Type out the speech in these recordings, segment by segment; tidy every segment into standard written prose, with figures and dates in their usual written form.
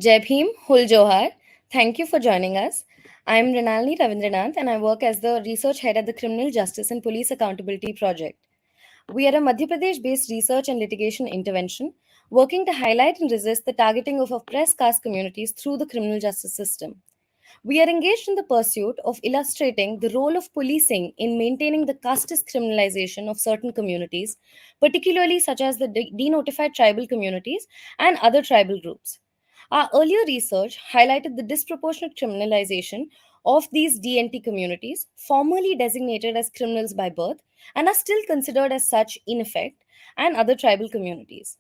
Jai Bhim, Hul Johar. Thank you for joining us. I am Rinalini Ravindranath and I work as the research head at the Criminal Justice and Police Accountability Project. We are a Madhya Pradesh based research and litigation intervention working to highlight and resist the targeting of oppressed caste communities through the criminal justice system. We are engaged in the pursuit of illustrating the role of policing in maintaining the casteist criminalization of certain communities, particularly such as the denotified tribal communities and other tribal groups. Our earlier research highlighted the disproportionate criminalization of these DNT communities, formerly designated as criminals by birth, and are still considered as such in effect, and other tribal communities.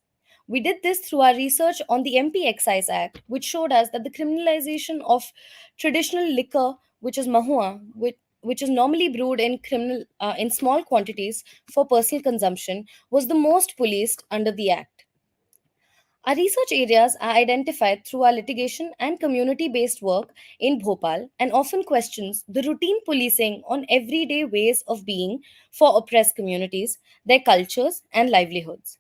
We did this through our research on the MP Excise Act, which showed us that the criminalization of traditional liquor, which is mahua, which is normally brewed in in small quantities for personal consumption, was the most policed under the act. Our research areas are identified through our litigation and community based work in Bhopal and often questions the routine policing on everyday ways of being for oppressed communities, their cultures, and livelihoods.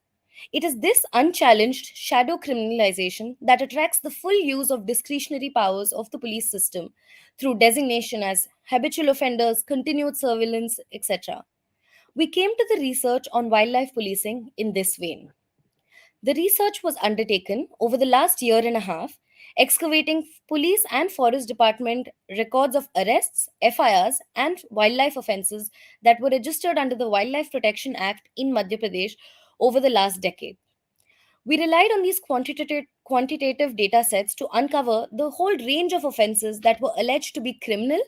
It is this unchallenged shadow criminalization that attracts the full use of discretionary powers of the police system through designation as habitual offenders, continued surveillance, etc. We came to the research on wildlife policing in this vein. The research was undertaken over the last year and a half, excavating police and forest department records of arrests, FIRs, and wildlife offences that were registered under the Wildlife Protection Act in Madhya Pradesh over the last decade. We relied on these quantitative data sets to uncover the whole range of offences that were alleged to be criminal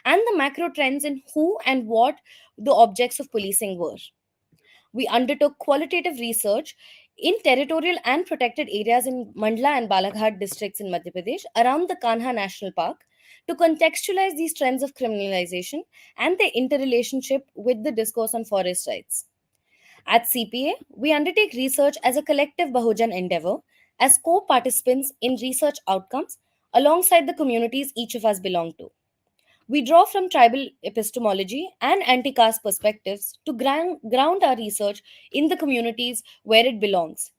and the macro trends in who and what the objects of policing were. We undertook qualitative research in territorial and protected areas in Mandla and Balaghat districts in Madhya Pradesh around the Kanha National Park to contextualize these trends of criminalization and their interrelationship with the discourse on forest rights. At CPA, we undertake research as a collective Bahujan endeavor as co participants in research outcomes alongside the communities each of us belong to. We draw from tribal epistemology and anti caste perspectives to ground our research in the communities where it belongs,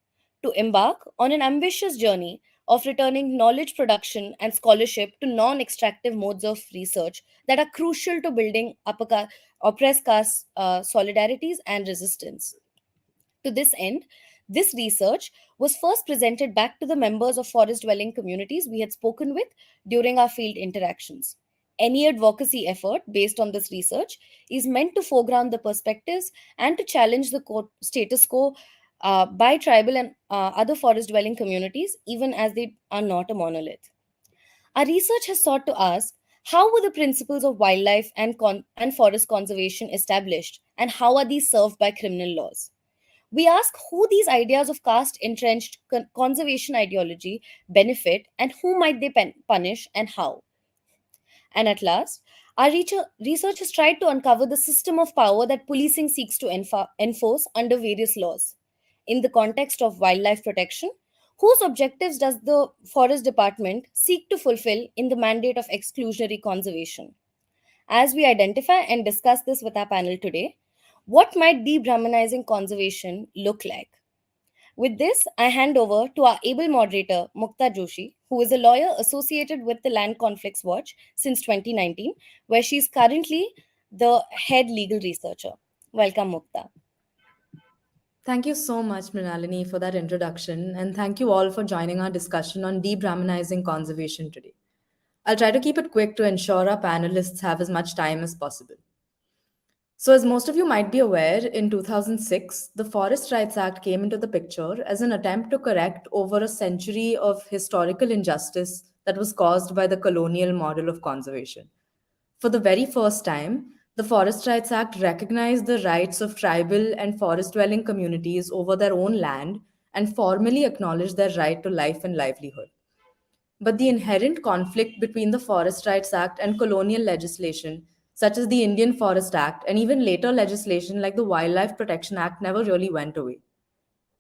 to embark on an ambitious journey of returning knowledge production and scholarship to non extractive modes of research that are crucial to building oppressed caste solidarities and resistance. To this end, this research was first presented back to the members of forest dwelling communities we had spoken with during our field interactions. Any advocacy effort based on this research is meant to foreground the perspectives and to challenge the status quo by tribal and other forest dwelling communities, even as they are not a monolith. Our research has sought to ask how were the principles of wildlife and forest conservation established, and how are these served by criminal laws? We ask who these ideas of caste entrenched conservation ideology benefit and who might they punish and how. And at last, our research has tried to uncover the system of power that policing seeks to enforce under various laws. In the context of wildlife protection, whose objectives does the Forest Department seek to fulfill in the mandate of exclusionary conservation? As we identify and discuss this with our panel today, what might Debrahminizing conservation look like? With this, I hand over to our able moderator, Mukta Joshi, who is a lawyer associated with the Land Conflicts Watch since 2019, where she is currently the head legal researcher. Welcome, Mukta. Thank you so much, Mrinalini, for that introduction, and thank you all for joining our discussion on Debrahminizing conservation today. I'll try to keep it quick to ensure our panelists have as much time as possible. So, as most of you might be aware, in 2006, the Forest Rights Act came into the picture as an attempt to correct over a century of historical injustice that was caused by the colonial model of conservation. For the very first time, the Forest Rights Act recognized the rights of tribal and forest dwelling communities over their own land and formally acknowledged their right to life and livelihood. But the inherent conflict between the Forest Rights Act and colonial legislation, such as the Indian Forest Act and even later legislation like the Wildlife Protection Act, never really went away.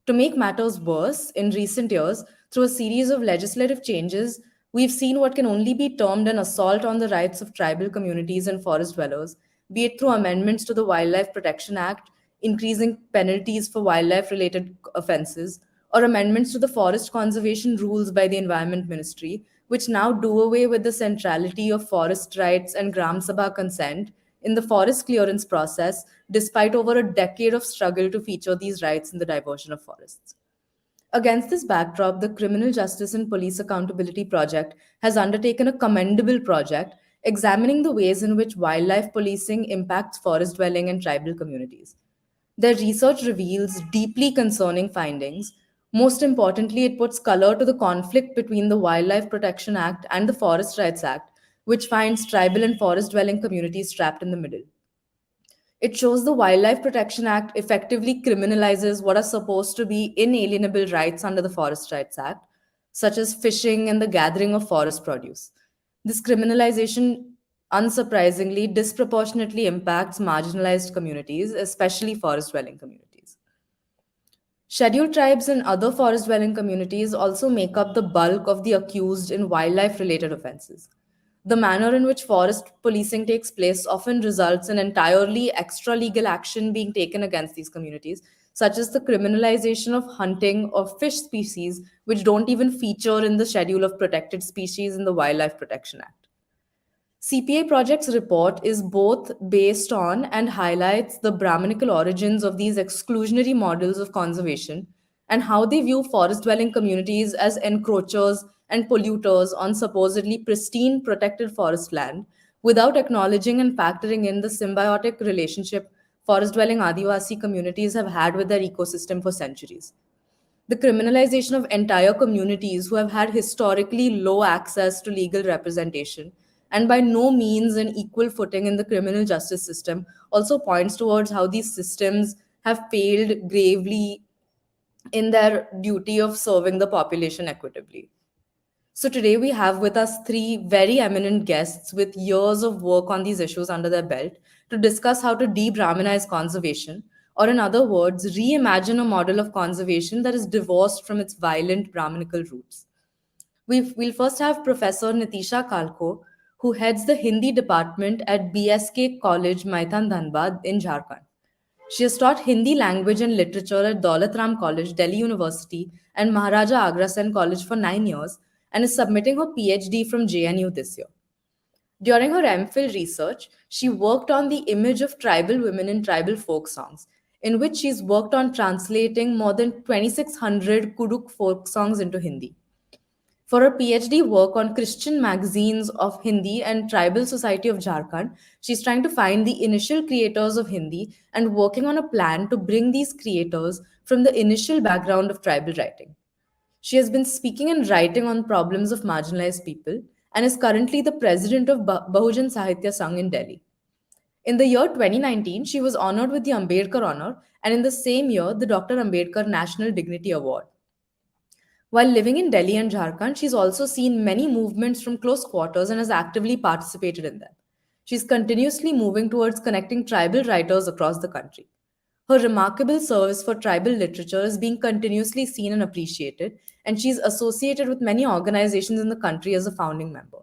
To make matters worse, in recent years, through a series of legislative changes, we've seen what can only be termed an assault on the rights of tribal communities and forest dwellers, be it through amendments to the Wildlife Protection Act, increasing penalties for wildlife related offenses, or amendments to the forest conservation rules by the Environment Ministry, which now do away with the centrality of forest rights and Gram Sabha consent in the forest clearance process, despite over a decade of struggle to feature these rights in the diversion of forests. Against this backdrop, the Criminal Justice and Police Accountability Project has undertaken a commendable project examining the ways in which wildlife policing impacts forest dwelling and tribal communities. Their research reveals deeply concerning findings. Most importantly, it puts color to the conflict between the Wildlife Protection Act and the Forest Rights Act, which finds tribal and forest dwelling communities trapped in the middle. It shows the Wildlife Protection Act effectively criminalizes what are supposed to be inalienable rights under the Forest Rights Act, such as fishing and the gathering of forest produce. This criminalization, unsurprisingly, disproportionately impacts marginalized communities, especially forest dwelling communities. Scheduled tribes and other forest dwelling communities also make up the bulk of the accused in wildlife related offenses. The manner in which forest policing takes place often results in entirely extra legal action being taken against these communities, such as the criminalization of hunting of fish species which don't even feature in the schedule of protected species in the Wildlife Protection Act. CPA Project's report is both based on and highlights the Brahminical origins of these exclusionary models of conservation and how they view forest dwelling communities as encroachers and polluters on supposedly pristine protected forest land without acknowledging and factoring in the symbiotic relationship forest dwelling Adivasi communities have had with their ecosystem for centuries. The criminalization of entire communities who have had historically low access to legal representation and by no means an equal footing in the criminal justice system also points towards how these systems have failed gravely in their duty of serving the population equitably. So, today we have with us three very eminent guests with years of work on these issues under their belt to discuss how to de Brahminize conservation, or in other words, reimagine a model of conservation that is divorced from its violent Brahminical roots. We'll first have Professor Neetisha Xalxo, who heads the Hindi department at BSK College, Maitan Dhanbad in Jharkhand. She has taught Hindi language and literature at Daulat Ram College, Delhi University, and Maharaja Agra Sen College for 9 years and is submitting her PhD from JNU this year. During her MPhil research, she worked on the image of tribal women in tribal folk songs, in which she's worked on translating more than 2,600 Kuduk folk songs into Hindi. For her PhD work on Christian magazines of Hindi and Tribal Society of Jharkhand, she's trying to find the initial creators of Hindi and working on a plan to bring these creators from the initial background of tribal writing. She has been speaking and writing on problems of marginalized people and is currently the president of Bahujan Sahitya Sangh in Delhi. In the year 2019, she was honored with the Ambedkar Honor, and in the same year, the Dr. Ambedkar National Dignity Award. While living in Delhi and Jharkhand, she's also seen many movements from close quarters and has actively participated in them. She's continuously moving towards connecting tribal writers across the country. Her remarkable service for tribal literature is being continuously seen and appreciated, and she's associated with many organizations in the country as a founding member.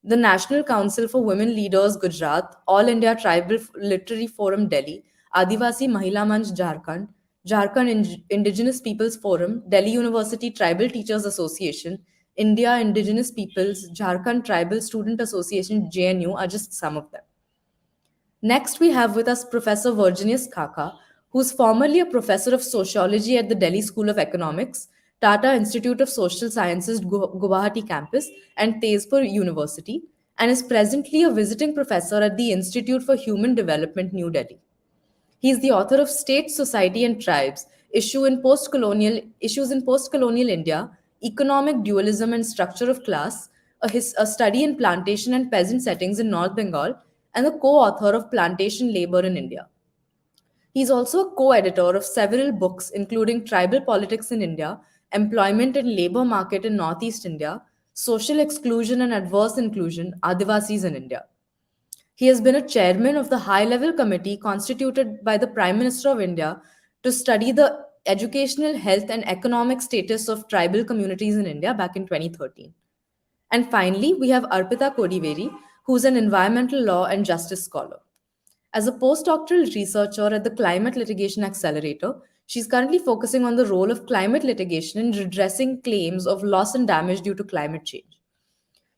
The National Council for Women Leaders Gujarat, All India Tribal Literary Forum Delhi, Adivasi Mahila Manch Jharkhand, Jharkhand Indigenous Peoples Forum, Delhi University Tribal Teachers Association, India Indigenous Peoples, Jharkhand Tribal Student Association JNU are just some of them. Next, we have with us Professor Virginius Xaxa, who is formerly a professor of sociology at the Delhi School of Economics, Tata Institute of Social Sciences, Guwahati campus, and Tezpur University, and is presently a visiting professor at the Institute for Human Development, New Delhi. He is the author of State, Society, and Tribes, Issues in Post-Colonial India, Economic Dualism and Structure of Class, a study in plantation and peasant settings in North Bengal, and the co-author of Plantation Labor in India. He is also a co-editor of several books, including Tribal Politics in India, Employment and Labor Market in Northeast India, Social Exclusion and Adverse Inclusion, Adivasis in India. He has been a chairman of the high-level committee constituted by the Prime Minister of India to study the educational, health, and economic status of tribal communities in India back in 2013. And finally, we have Arpitha Kodiveri, who's an environmental law and justice scholar. As a postdoctoral researcher at the Climate Litigation Accelerator, She's currently focusing on the role of climate litigation in redressing claims of loss and damage due to climate change.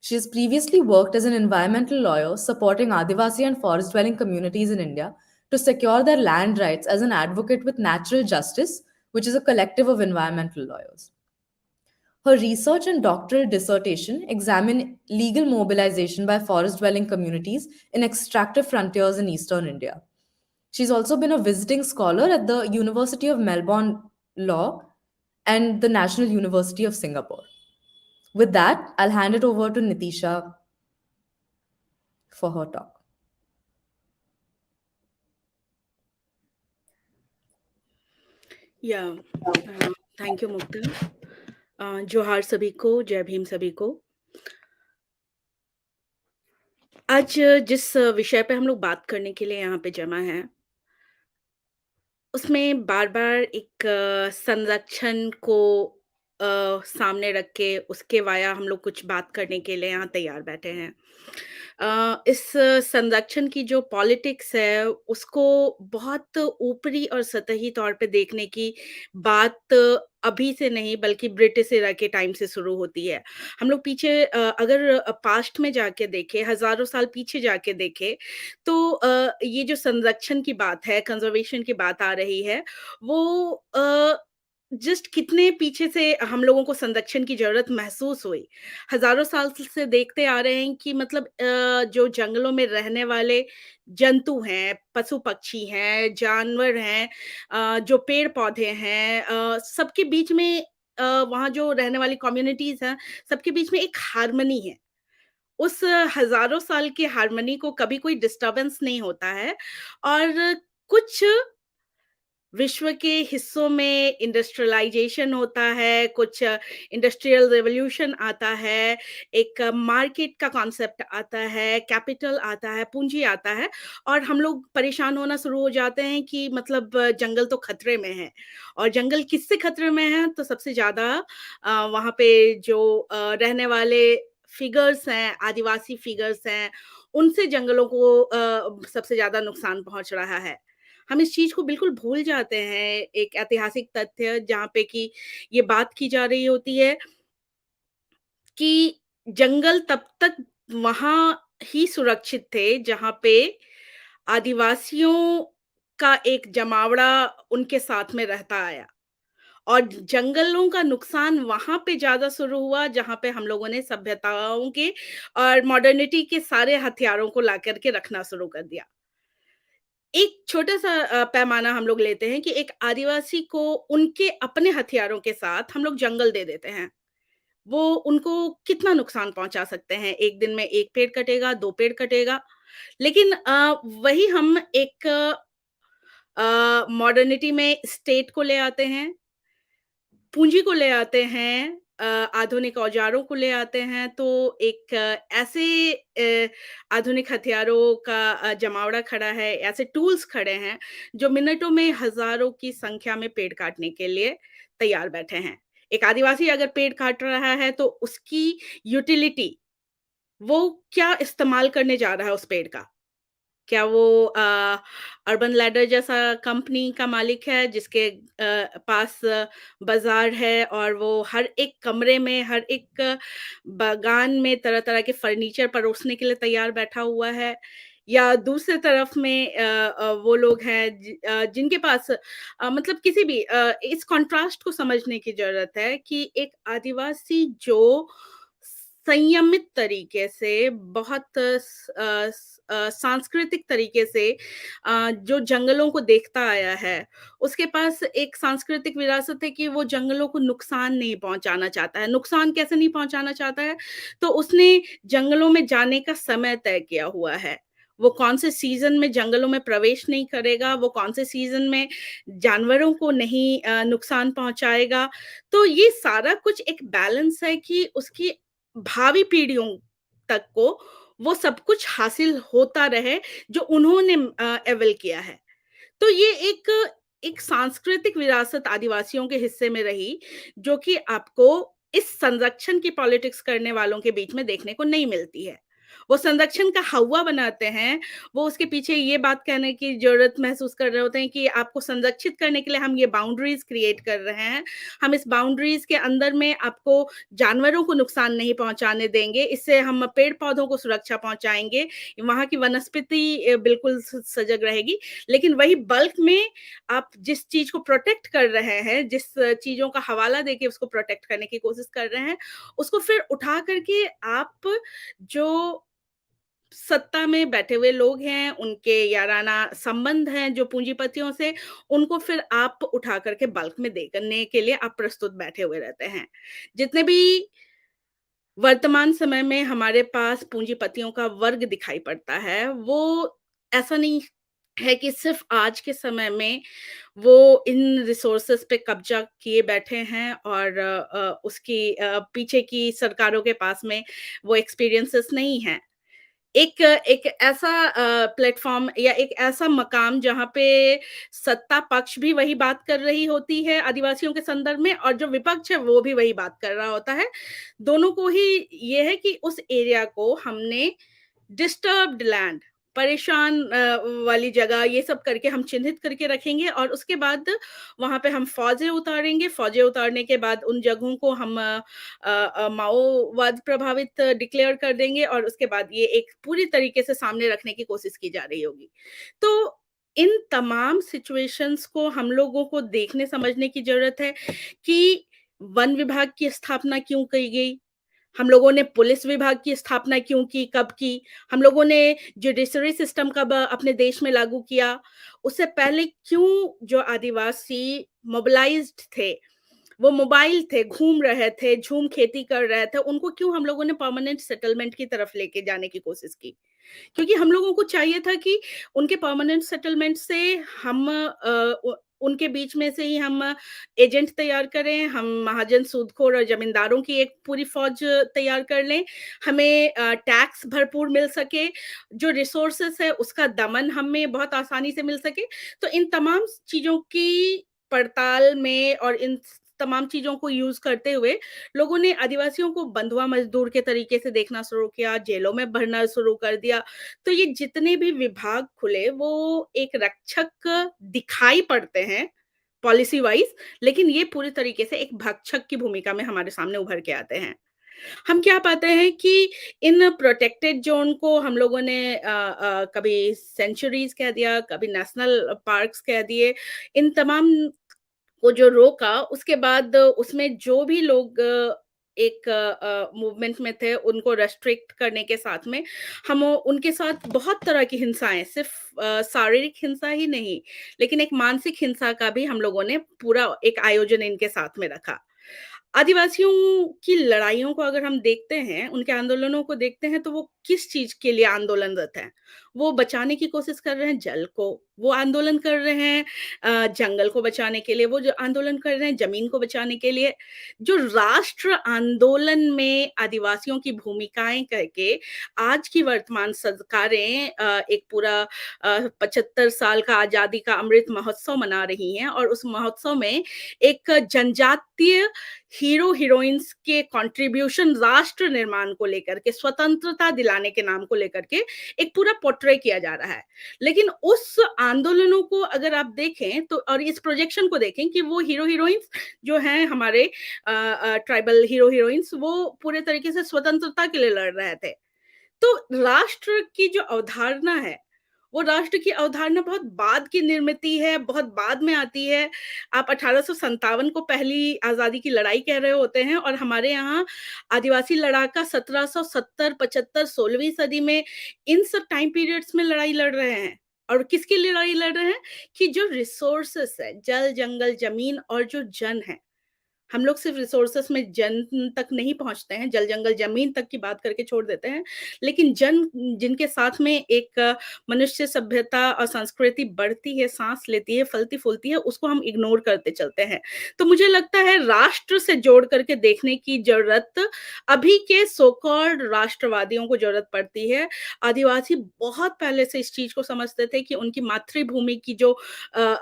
She has previously worked as an environmental lawyer supporting Adivasi and forest dwelling communities in India to secure their land rights as an advocate with Natural Justice, which is a collective of environmental lawyers. Her research and doctoral dissertation examine legal mobilization by forest dwelling communities in extractive frontiers in eastern India. She's also been a visiting scholar at the University of Melbourne Law and the National University of Singapore. With that, I'll hand it over to Nitisha for her talk. या thank you मुक्ता। जोहार सभी को, जय भीम सभी को। आज जिस विषय पे हम लोग बात करने के लिए यहाँ पे जमा हैं, उसमें बार-बार एक संरक्षण को सामने रख के उसके वाया हम लोग कुछ बात करने के लिए यहाँ तैयार बैठे हैं। इस संरक्षण की जो पॉलिटिक्स है, उसको बहुत ऊपरी और सतही तौर पे देखने की बात अभी से नहीं बल्कि ब्रिटिश एरा के टाइम से शुरू होती है। हम लोग पीछे अगर पास्ट में जाके देखें, हज़ारों साल पीछे जाके देखें, तो ये जो संरक्षण की बात है, कंज़र्वेशन की बात आ रही है, वो जस्ट कितने पीछे से हम लोगों को संरक्षण की ज़रूरत महसूस हुई। हज़ारों साल से देखते आ रहे हैं कि मतलब जो जंगलों में रहने वाले जंतु हैं, पशु-पक्षी हैं, जानवर हैं, जो पेड़-पौधे हैं, सबके बीच में वहाँ जो रहने वाली कम्युनिटीज़ हैं, सबके बीच में एक हार्मनी है। उस हज़ारों साल की हार्मनी को कभी कोई डिस्टर्बेंस नहीं होता है और कुछ विश्व के हिस्सों में इंडस्ट्रियलाइजेशन होता है, कुछ इंडस्ट्रियल रिवॉल्यूशन आता है, एक मार्केट का कॉन्सेप्ट आता है, कैपिटल आता है, पूँजी आता है और हम लोग परेशान होना शुरू हो जाते हैं कि मतलब जंगल तो खतरे में है और जंगल किससे खतरे में है? तो सबसे ज़्यादा वहाँ पे जो रहने वाले फिगर्स हैं, आदिवासी फिगर्स हैं, उनसे जंगलों को सबसे ज़्यादा नुकसान पहुँच रहा है। हम इस चीज़ को बिल्कुल भूल जाते हैं, एक ऐतिहासिक तथ्य जहाँ पे कि ये बात की जा रही होती है कि जंगल तब तक वहाँ ही सुरक्षित थे, जहाँ पे आदिवासियों का एक जमावड़ा उनके साथ में रहता आया और जंगलों का नुकसान वहाँ पे ज़्यादा शुरू हुआ, जहाँ पे हम लोगों ने सभ्यताओं के और मॉडर्निटी के सारे हथियारों को ला कर के रखना शुरू कर दिया। एक छोटा-सा पैमाना हम लोग लेते हैं कि एक आदिवासी को उनके अपने हथियारों के साथ हम लोग जंगल दे देते हैं। वो उनको कितना नुकसान पहुँचा सकते हैं? एक दिन में 1 पेड़ कटेगा, 2 पेड़ कटेगा। लेकिन वही हम एक मॉडर्निटी में स्टेट को ले आते हैं, पूँजी को ले आते हैं, आधुनिक औज़ारों को ले आते हैं, तो एक ऐसे आधुनिक हथियारों का जमावड़ा खड़ा है, ऐसे टूल्स खड़े हैं, जो मिनटों में हज़ारों की संख्या में पेड़ काटने के लिए तैयार बैठे हैं। एक आदिवासी अगर पेड़ काट रहा है, तो उसकी यूटिलिटी, वो क्या इस्तेमाल करने जा रहा है उस पेड़ का? क्या वो अर्बन लैडर जैसा कंपनी का मालिक है जिसके पास बाज़ार है और वो हर एक कमरे में, हर एक बागान में तरह-तरह के फर्नीचर परोसने के लिए तैयार बैठा हुआ है? या दूसरे तरफ में वो लोग हैं जिनके पास मतलब किसी भी इस कॉन्ट्रास्ट को समझने की ज़रूरत है कि एक आदिवासी जो संयमित तरीके से बहुत सांस्कृतिक तरीके से जो जंगलों को देखता आया है, उसके पास एक सांस्कृतिक विरासत है कि वो जंगलों को नुकसान नहीं पहुँचाना चाहता है। नुकसान कैसे नहीं पहुँचाना चाहता है? तो उसने जंगलों में जाने का समय तय किया हुआ है। वो कौन से सीज़न में जंगलों में प्रवेश नहीं करेगा, वो कौन से सीज़न में जानवरों को नहीं नुकसान पहुँचाएगा। तो ये सारा कुछ एक बैलेंस है कि उसकी भावी पीढ़ियों तक को वो सब कुछ हासिल होता रहे जो उन्होंने अवेल किया है। तो ये एक एक सांस्कृतिक विरासत आदिवासियों के हिस्से में रही, जो कि आपको इस संरक्षण की पॉलिटिक्स करने वालों के बीच में देखने को नहीं मिलती है। वो संरक्षण का हवा बनाते हैं, वो उसके पीछे ये बात कहने की ज़रूरत महसूस कर रहे होते हैं कि आपको संरक्षित करने के लिए हम ये बाउंड्रीज़ क्रिएट कर रहे हैं। हम इस बाउंड्रीज़ के अंदर में आपको जानवरों को नुकसान नहीं पहुँचाने देंगे, इससे हम पेड़-पौधों को सुरक्षा पहुँचाएँगे, वहाँ की वनस्पति बिल्कुल सजग रहेगी। लेकिन वही बल्क में आप जिस चीज़ को प्रोटेक्ट कर रहे हैं, जिस चीज़ों का हवाला देके उसको प्रोटेक्ट करने की कोशिश कर रहे हैं, उसको फिर उठा करके आप जो सत्ता में बैठे हुए लोग हैं, उनके याराना संबंध हैं जो पूंजीपतियों से, उनको फिर आप उठा करके बल्क में देने के लिए आप प्रस्तुत बैठे हुए रहते हैं। जितने भी वर्तमान समय में हमारे पास पूंजीपतियों का वर्ग दिखाई पड़ता है, वो ऐसा नहीं है कि सिर्फ़ आज के समय में वो इन रिसोर्सेज़ पे कब्ज़ा किए बैठे हैं और उसकी पीछे की सरकारों के पास में वो एक्सपीरियंसेस नहीं हैं। एक एक ऐसा प्लेटफ़ॉर्म या एक ऐसा मकाम जहाँ पे सत्ता पक्ष भी वही बात कर रही होती है आदिवासियों के संदर्भ में और जो विपक्ष है वो भी वही बात कर रहा होता है। दोनों को ही ये है कि उस एरिया को हमने डिस्टर्ब्ड लैंड परेशान वाली जगह ये सब करके हम चिन्हित करके रखेंगे और उसके बाद वहाँ पे हम फ़ौजें उतारेंगे, फ़ौजें उतारने के बाद उन जगहों को हम माओवाद प्रभावित डिक्लेयर कर देंगे और उसके बाद ये एक पूरी तरीके से सामने रखने की कोशिश की जा रही होगी। तो इन तमाम सिचुएशंस को हम लोगों को देखने समझने की ज़रूरत है कि वन विभाग की स्थापना क्यों की गई? हम लोगों ने पुलिस विभाग की स्थापना क्यों की, कब की? हम लोगों ने जुडिशरी सिस्टम कब अपने देश में लागू किया? उससे पहले क्यों जो आदिवासी मोबिलाइज़्ड थे, वो मोबाइल थे, घूम रहे थे, झूम खेती कर रहे थे, उनको क्यों हम लोगों ने परमानेंट सेटलमेंट की तरफ लेके जाने की कोशिश की? क्योंकि हम लोगों को चाहिए था कि उनके परमानेंट सेटलमेंट से हम उनके बीच में से ही हम एजेंट तैयार करें, हम महाजन, सूदखोर और जमींदारों की एक पूरी फ़ौज तैयार कर लें, हमें टैक्स भरपूर मिल सके, जो रिसोर्सेज़ है उसका दमन हमें बहुत आसानी से मिल सके। तो इन तमाम चीज़ों की पड़ताल में और इन तमाम चीज़ों को यूज़ करते हुए लोगों ने आदिवासियों को बंधुआ मज़दूर के तरीके से देखना शुरू किया, जेलों में भरना शुरू कर दिया। तो ये जितने भी विभाग खुले वो एक रक्षक दिखाई पड़ते हैं पॉलिसी वाइज़, लेकिन ये पूरी तरीके से एक भक्षक की भूमिका में हमारे सामने उभर के आते हैं। हम क्या पाते हैं कि इन प्रोटेक्टेड ज़ोन को हम लोगों ने कभी सेंचुरीज़ कह दिया, कभी नेशनल पार्क्स कह दिए। इन तमाम को जो रोका उसके बाद उसमें जो भी लोग एक मूवमेंट में थे उनको रेस्ट्रिक्ट करने के साथ में हम उनके साथ बहुत तरह की हिंसाएं सिर्फ शारीरिक हिंसा ही नहीं लेकिन एक मानसिक हिंसा का भी हम लोगों ने पूरा एक आयोजन इनके साथ में रखा। आदिवासियों की लड़ाइयों को अगर हम देखते हैं, उनके आंदोलनों को देखते हैं, तो वो किस चीज़ के लिए आंदोलनरत हैं? वो बचाने की कोशिश कर रहे हैं जल को, वो आंदोलन कर रहे हैं जंगल को बचाने के लिए, वो जो आंदोलन कर रहे हैं ज़मीन को बचाने के लिए। जो राष्ट्र आंदोलन में आदिवासियों की भूमिकाएँ करके आज की वर्तमान सरकारें एक पूरा 75 साल का आज़ादी का अमृत महोत्सव मना रही हैं और उस महोत्सव में एक जनजातीय हीरो हीरोइंस के कंट्रीब्यूशन राष्ट्र निर्माण को लेकर के स्वतंत्रता दिलाने के नाम को लेकर के एक पूरा पोर्ट्रे किया जा रहा है। लेकिन उस आंदोलनों को अगर आप देखें तो और इस प्रोजेक्शन को देखें कि वो हीरो हीरोइंस जो हैं हमारे ट्राइबल हीरो हीरोइंस वो पूरे तरीके से स्वतंत्रता के लिए लड़ रहे थे। तो राष्ट्र की जो अवधारणा है, वो राष्ट्र की अवधारणा बहुत बाद की निर्मिति है, बहुत बाद में आती है। आप 1857 को पहली आज़ादी की लड़ाई कह रहे होते हैं और हमारे यहाँ आदिवासी लड़ाका 1770, 75, 16वीं सदी में इन सब टाइम पीरियड्स में लड़ाई लड़ रहे हैं। और किसके लिए लड़ाई लड़ रहे हैं? कि जो रिसोर्सेज़ है, जल, जंगल, ज़मीन और जो जन है, हम लोग सिर्फ रिसोर्सेस में जन तक नहीं पहुँचते हैं, जल, जंगल, ज़मीन तक की बात करके छोड़ देते हैं। लेकिन जन जिनके साथ में एक मनुष्य सभ्यता और संस्कृति बढ़ती है, साँस लेती है, फलती-फूलती है, उसको हम इग्नोर करते चलते हैं। तो मुझे लगता है राष्ट्र से जोड़ करके देखने की ज़रूरत अभी के सो कॉल्ड राष्ट्रवादियों को ज़रूरत पड़ती है। आदिवासी बहुत पहले से इस चीज़ को समझते थे कि उनकी मातृभूमि की जो अ,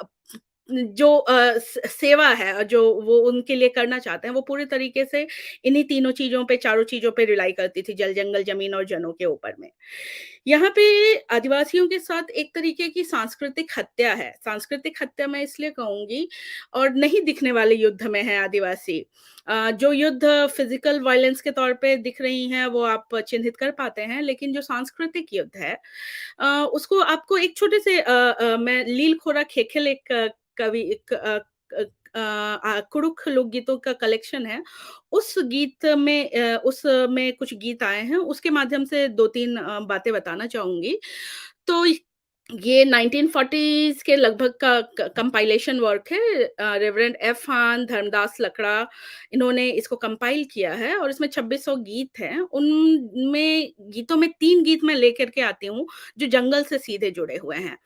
जो सेवा है जो वो उनके लिए करना चाहते हैं, वो पूरे तरीके से इन्हीं तीनों चीज़ों पे, चारों चीज़ों पे रिलाई करती थी, जल, जंगल, ज़मीन और जनों के ऊपर में। यहाँ पे आदिवासियों के साथ एक तरीके की सांस्कृतिक हत्या है। सांस्कृतिक हत्या मैं इसलिए कहूँगी, और नहीं दिखने वाले युद्ध में है आदिवासी। जो युद्ध फिज़िकल वायलेंस के तौर पे दिख रही हैं, वो आप चिन्हित कर पाते हैं, लेकिन जो सांस्कृतिक युद्ध है उसको आपको एक छोटे से मैं लील खोरा खेखेल एक कवि एक कुड़ुख लोकगीतों का कलेक्शन है। उस गीत में उसमें कुछ गीत आए हैं, उसके माध्यम से 2-3 बातें बताना चाहूँगी। तो ये 1940s के लगभग का कंपाइलेशन वर्क है। रेवरेंड एफ हान, धर्मदास लकड़ा, इन्होंने इसको कंपाइल किया है और इसमें 2600 गीत हैं। उनमें गीतों में 3 गीत मैं लेकर के आती हूँ, जो जंगल से सीधे जुड़े हुए हैं।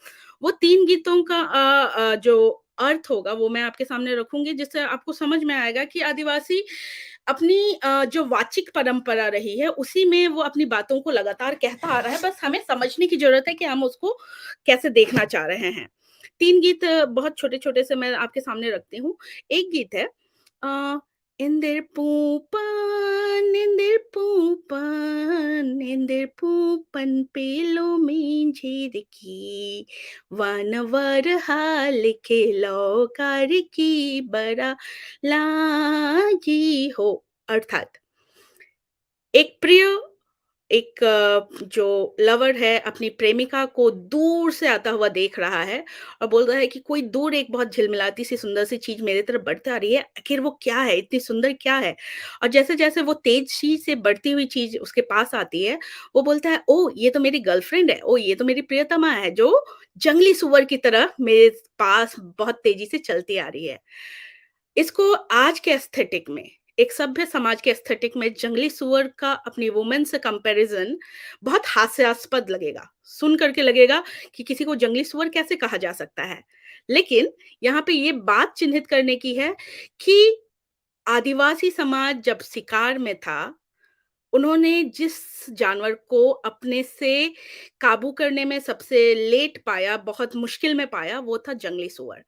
वो 3 गीतों का जो अर्थ होगा, वो मैं आपके सामने रखूँगी, जिससे आपको समझ में आएगा कि आदिवासी अपनी जो वाचिक परंपरा रही है, उसी में वो अपनी बातों को लगातार कहता आ रहा है। बस हमें समझने की ज़रूरत है कि हम उसको कैसे देखना चाह रहे हैं। 3 गीत बहुत छोटे-छोटे से मैं आपके सामने रखती हूँ। एक गीत है अ, एंदेर पूपन एंदेर पूपन एंदेर पूपन पेलो मेंझेर की वानवर हाल के लौकार की बरा लागी हो। अर्थात एक प्रिय एक जो लवर है अपनी प्रेमिका को दूर से आता हुआ देख रहा है और बोल रहा है कि कोई दूर एक बहुत झिलमिलाती सी सुंदर सी चीज मेरे तरफ बढ़ती आ रही है, आखिर वो क्या है, इतनी सुंदर क्या है। और जैसे जैसे वो तेजी से बढ़ती हुई चीज उसके पास आती है, वो बोलता है, ओ ये तो मेरी गर्लफ्रेंड है, ओ ये तो मेरी प्रियतमा है, जो जंगली सुअर की तरह मेरे पास बहुत तेजी से चलती आ रही है। इसको आज के एस्थेटिक में, एक सभ्य समाज के एस्थेटिक में जंगली सुअर का अपनी वुमेन से कंपैरिजन बहुत हास्यास्पद लगेगा। सुन करके लगेगा कि किसी को जंगली सुअर कैसे कहा जा सकता है। लेकिन यहाँ पे ये बात चिन्हित करने की है कि आदिवासी समाज जब शिकार में था, उन्होंने जिस जानवर को अपने से काबू करने में सबसे लेट पाया, बहुत मुश्किल में पाया, वो था जंगली सुअर।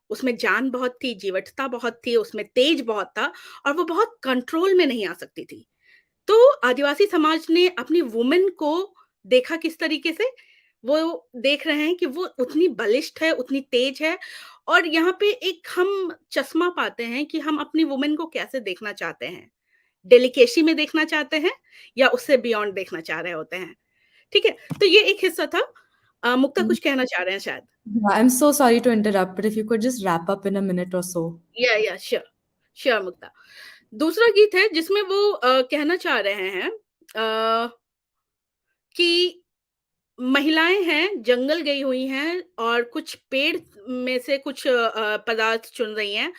उसमें जान बहुत थी, जीवटता बहुत थी, उसमें तेज बहुत था और वो बहुत कंट्रोल में नहीं आ सकती थी। तो आदिवासी समाज ने अपनी वुमेन को देखा किस तरीके से? वो देख रहे हैं कि वो उतनी बलिष्ठ है, उतनी तेज है और यहाँ पे एक हम चश्मा पाते हैं कि हम अपनी वुमेन को कैसे देखना चाहते हैं। डेलिकेसी में देखना चाहते हैं या उससे बियॉन्ड देखना चाह रहे होते हैं। ठीक है? तो ये एक हिस्सा था। मुक्ता कुछ कहना चाह रहे हैं शायद। Yeah, I'm so sorry to interrupt, but if you could just wrap up in a minute or so. या श्योर, श्योर मुक्ता। दूसरा गीत है जिसमें वो कहना चाह रहे हैं कि महिलाएं हैं, जंगल गई हुई हैं और कुछ पेड़ में से कुछ पदार्थ चुन रही हैं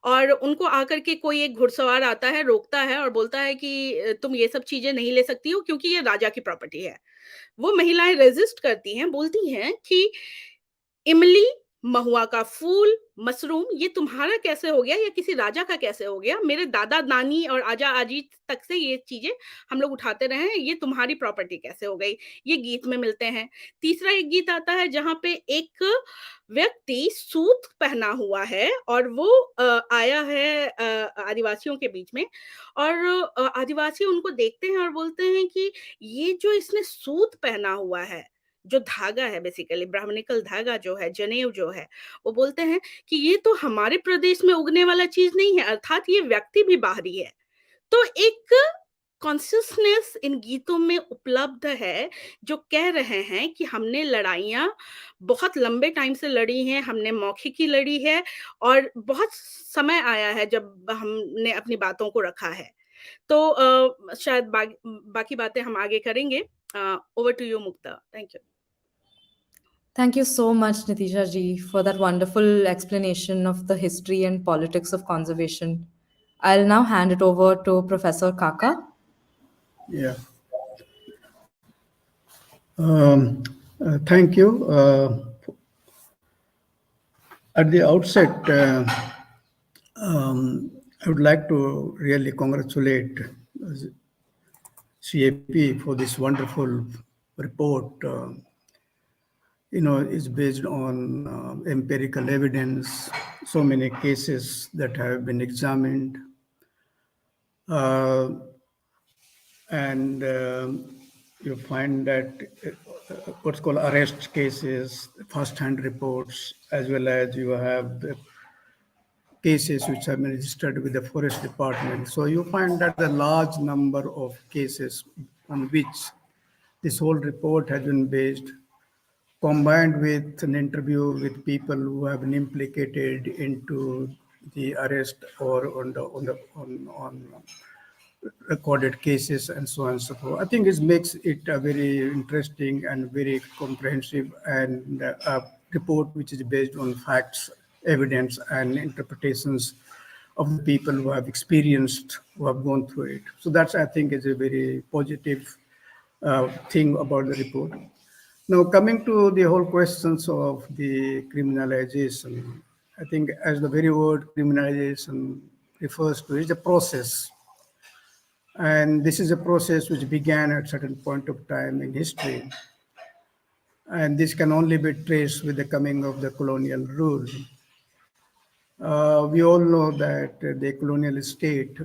और उनको आकर के कोई एक घुड़सवार आता है, रोकता है और बोलता है कि तुम ये सब चीजें नहीं ले सकती हो क्योंकि ये राजा की प्रॉपर्टी है। वो महिलाएं रेजिस्ट करती हैं, बोलती हैं कि इमली, महुआ का फूल, मशरूम ये तुम्हारा कैसे हो गया या किसी राजा का कैसे हो गया? मेरे दादा-नानी और आजा-आजी तक से ये चीज़ें हम लोग उठाते रहे हैं, ये तुम्हारी प्रॉपर्टी कैसे हो गई? ये गीत में मिलते हैं। तीसरा एक गीत आता है जहाँ पे एक व्यक्ति सूट पहना हुआ है और वो आया है आदिवासियों के बीच में और आदिवासी उनको देखते हैं और बोलते हैं कि ये जो इसने सूट पहना हुआ है, जो धागा है बेसिकली ब्राह्मणिकल धागा जो है, जनेऊ जो है, वो बोलते हैं कि ये तो हमारे प्रदेश में उगने वाला चीज़ नहीं है, अर्थात ये व्यक्ति भी बाहरी है। तो एक कॉन्शियसनेस इन गीतों में उपलब्ध है, जो कह रहे हैं कि हमने लड़ाइयाँ बहुत लंबे टाइम से लड़ी हैं, हमने मौखिकी लड़ी है और बहुत समय आया है जब हमने अपनी बातों को रखा है। तो शायद बाकी बातें हम आगे करेंगे। Over to you Mukta. Thank you. Thank you so much, Neetisha ji, for that wonderful explanation of the history and politics of conservation. I'll now hand it over to Professor Kaka. Yeah. Thank you. At the outset, I would like to really congratulate CAP for this wonderful report. is based on empirical evidence, so many cases that have been examined. And you find that what's called arrest cases, first-hand reports, as well as you have the cases which have been registered with the forest department. So you find that the large number of cases on which this whole report has been based, combined with an interview with people who have been implicated into the arrest or on recorded cases and so on and so forth. I think it makes it a very interesting and very comprehensive and a report which is based on facts, evidence, and interpretations of the people who have experienced, who have gone through it. So that's, I think, is a very positive thing about the report. Now, coming to the whole questions of the criminalization, I think as the very word criminalization refers to, is a process. And this is a process which began at a certain point of time in history. And this can only be traced with the coming of the colonial rule. We all know that the colonial state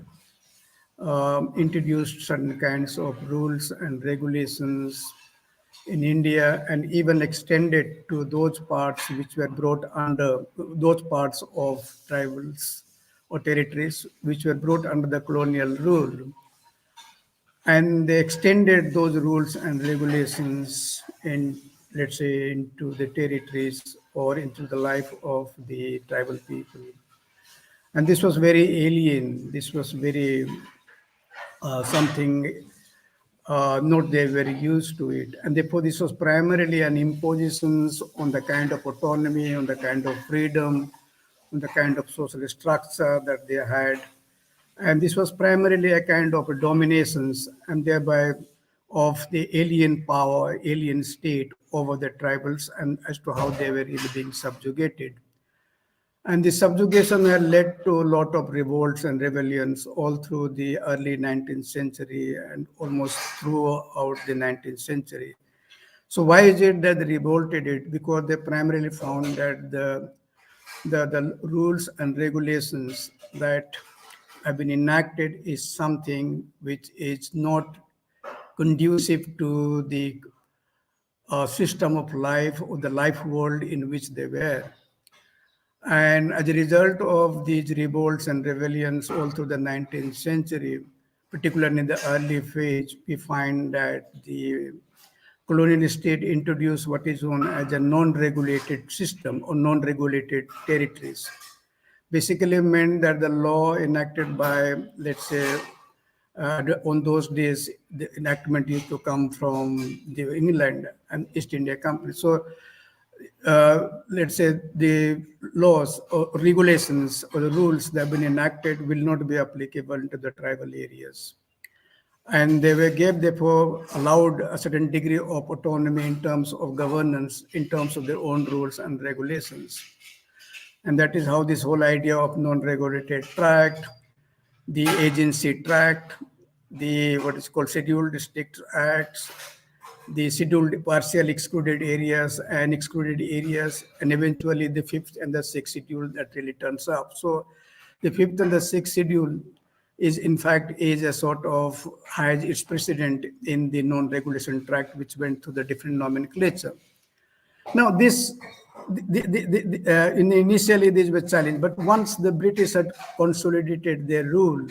introduced certain kinds of rules and regulations in India and even extended to those parts which were brought under those parts of tribals or territories which were brought under the colonial rule. And they extended those rules and regulations in, let's say, into the territories or into the life of the tribal people. And this was very alien. This was very something not they were used to it. And therefore, this was primarily an imposition on the kind of autonomy, on the kind of freedom, on the kind of social structure that they had. And this was primarily a kind of a dominations and thereby of the alien power, alien state over the tribals and as to how they were really being subjugated. And the subjugation had led to a lot of revolts and rebellions all through the early 19th century and almost throughout the 19th century. So why is it that they revolted it? Because they primarily found that the rules and regulations that have been enacted is something which is not conducive to the system of life or the life world in which they were. And as a result of these revolts and rebellions all through the 19th century, particularly in the early phase, we find that the colonial state introduced what is known as a non-regulated system or non-regulated territories. Basically meant that the law enacted by, let's say, on those days, the enactment used to come from the England and East India Company. So let's say the laws or regulations or the rules that have been enacted will not be applicable to the tribal areas. And they were therefore allowed a certain degree of autonomy in terms of governance, in terms of their own rules and regulations. And that is how this whole idea of non-regulated tract, the agency tract, the what is called scheduled district acts, the scheduled partial excluded areas and excluded areas, and eventually the fifth and the sixth schedule that really turns up. So the fifth and the sixth schedule is in fact is a sort of has its precedent in the non-regulation tract which went through the different nomenclature. Now this initially this was challenged, but once the British had consolidated their rule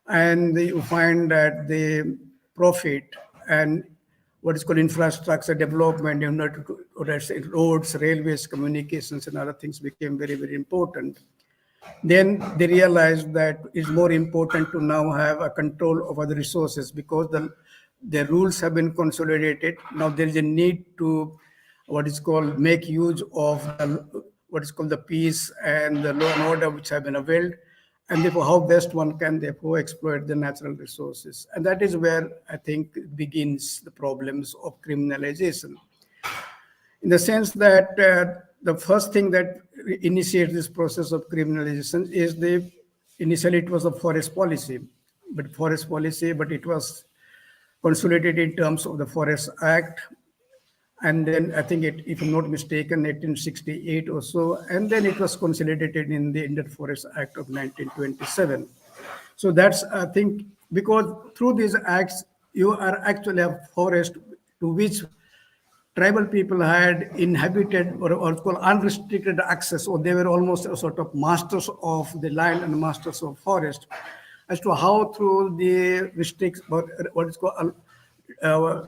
and you find that the profit and what is called infrastructure development, roads, railways, communications, and other things became very, very important. Then they realized that it's more important to now have a control over the resources because the rules have been consolidated. Now there is a need to what is called make use of what is called the peace and the law and order which have been availed, and therefore how best one can therefore exploit the natural resources. And that is where I think begins the problems of criminalization. In the sense that the first thing that initiates this process of criminalization is initially it was a forest policy, but it was consolidated in terms of the Forest Act And then I think it, if I'm not mistaken, 1868 or so, and then it was consolidated in the Indian Forest Act of 1927. So that's, I think, because through these acts, you are actually a forest to which tribal people had inhabited or called unrestricted access, or they were almost a sort of masters of the land and masters of forest. As to how through the restricts, what is called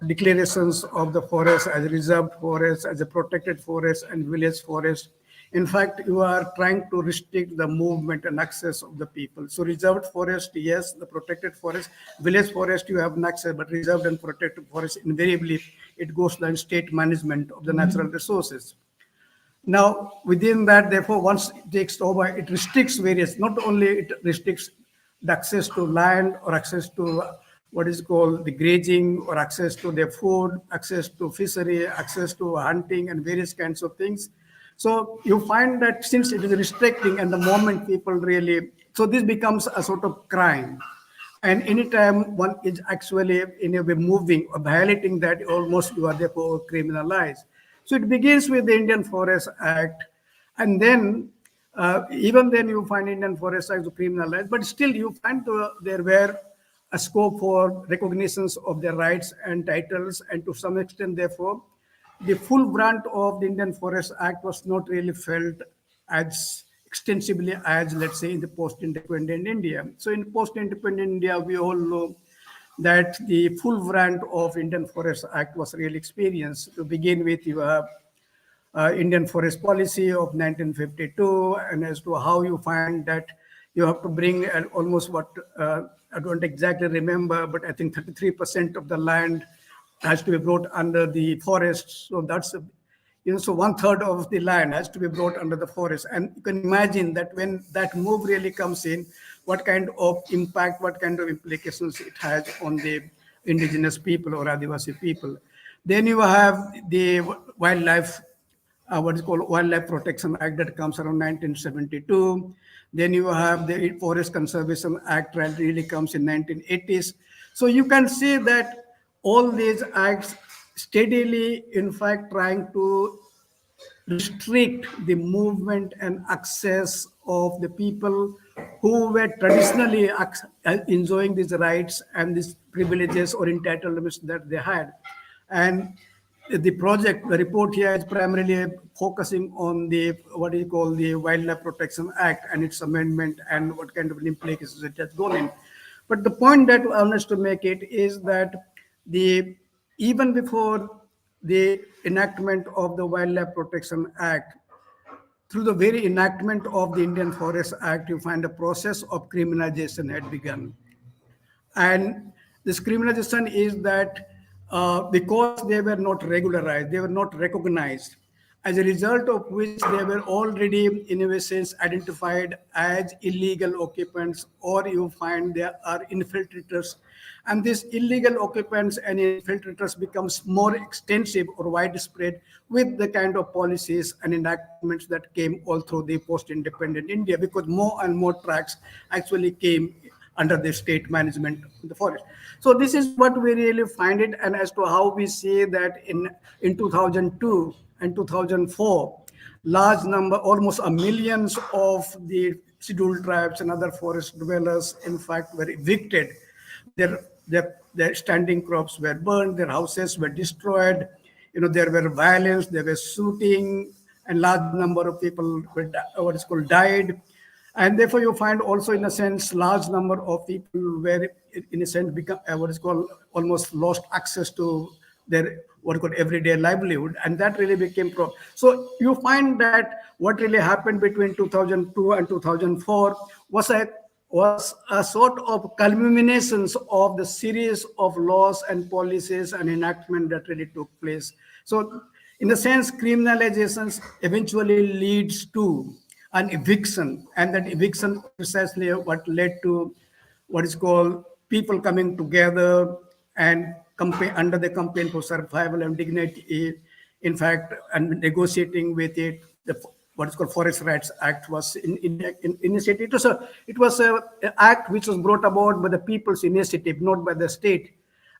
declarations of the forest as a reserved forest, as a protected forest, and village forest. In fact, you are trying to restrict the movement and access of the people. So reserved forest, yes, the protected forest, village forest, you have an access, but reserved and protected forest, invariably, it goes to the state management of the natural resources. Now, within that, therefore, once it takes over, it restricts various, not only it restricts the access to land or access to what is called the grazing or access to their food, access to fishery, access to hunting and various kinds of things. So you find that since it is restricting and the moment people really, so this becomes a sort of crime. And anytime one is actually in a way moving or violating that, almost you are therefore criminalized. So it begins with the Indian Forest Act, and then even then you find Indian Forest Act to criminalize, but still you find there were a scope for recognitions of their rights and titles, and to some extent, therefore, the full brunt of the Indian Forest Act was not really felt as extensively as, let's say, in the post-independent India. So in post-independent India, we all know that the full brunt of Indian Forest Act was really experienced. To begin with, you have Indian Forest Policy of 1952, and as to how you find that you have to bring almost what, I don't exactly remember, but I think 33% of the land has to be brought under the forest. So that's, so 1/3 of the land has to be brought under the forest. And you can imagine that when that move really comes in, what kind of impact, what kind of implications it has on the indigenous people or Adivasi people. Then you have the wildlife, what is called Wildlife Protection Act that comes around 1972. Then you have the Forest Conservation Act that really comes in 1980s. So you can see that all these acts steadily, in fact, trying to restrict the movement and access of the people who were traditionally enjoying these rights and these privileges or entitlements that they had. And the project, the report here is primarily focusing on the what is called the Wildlife Protection Act and its amendment and what kind of implications it has gone in. But the point that I want to make it is that the even before the enactment of the Wildlife Protection Act, through the very enactment of the Indian Forest Act, you find a process of criminalization had begun. And this criminalization is that because they were not regularized, they were not recognized, as a result of which they were already, in a sense, identified as illegal occupants, or you find there are infiltrators. And these illegal occupants and infiltrators becomes more extensive or widespread with the kind of policies and enactments that came all through the post-independent India, because more and more tracts actually came under the state management of the forest. So this is what we really find it, and as to how we see that in 2002 and 2004, large number, almost a millions of the scheduled tribes and other forest dwellers, in fact, were evicted. Their standing crops were burned, their houses were destroyed. There were violence, there was shooting, and large number of people were, what is called, died. And therefore, you find also, in a sense, large number of people were, in a sense, become what is called almost lost access to their what is called everyday livelihood, and that really became so you find that what really happened between 2002 and 2004 was a sort of culminations of the series of laws and policies and enactment that really took place. So, in a sense, criminalizations eventually leads to an eviction, and that eviction precisely what led to what is called people coming together and campaign under the campaign for survival and dignity. In fact, and negotiating with it, the what is called Forest Rights Act was initiated. It was a act which was brought about by the people's initiative, not by the state.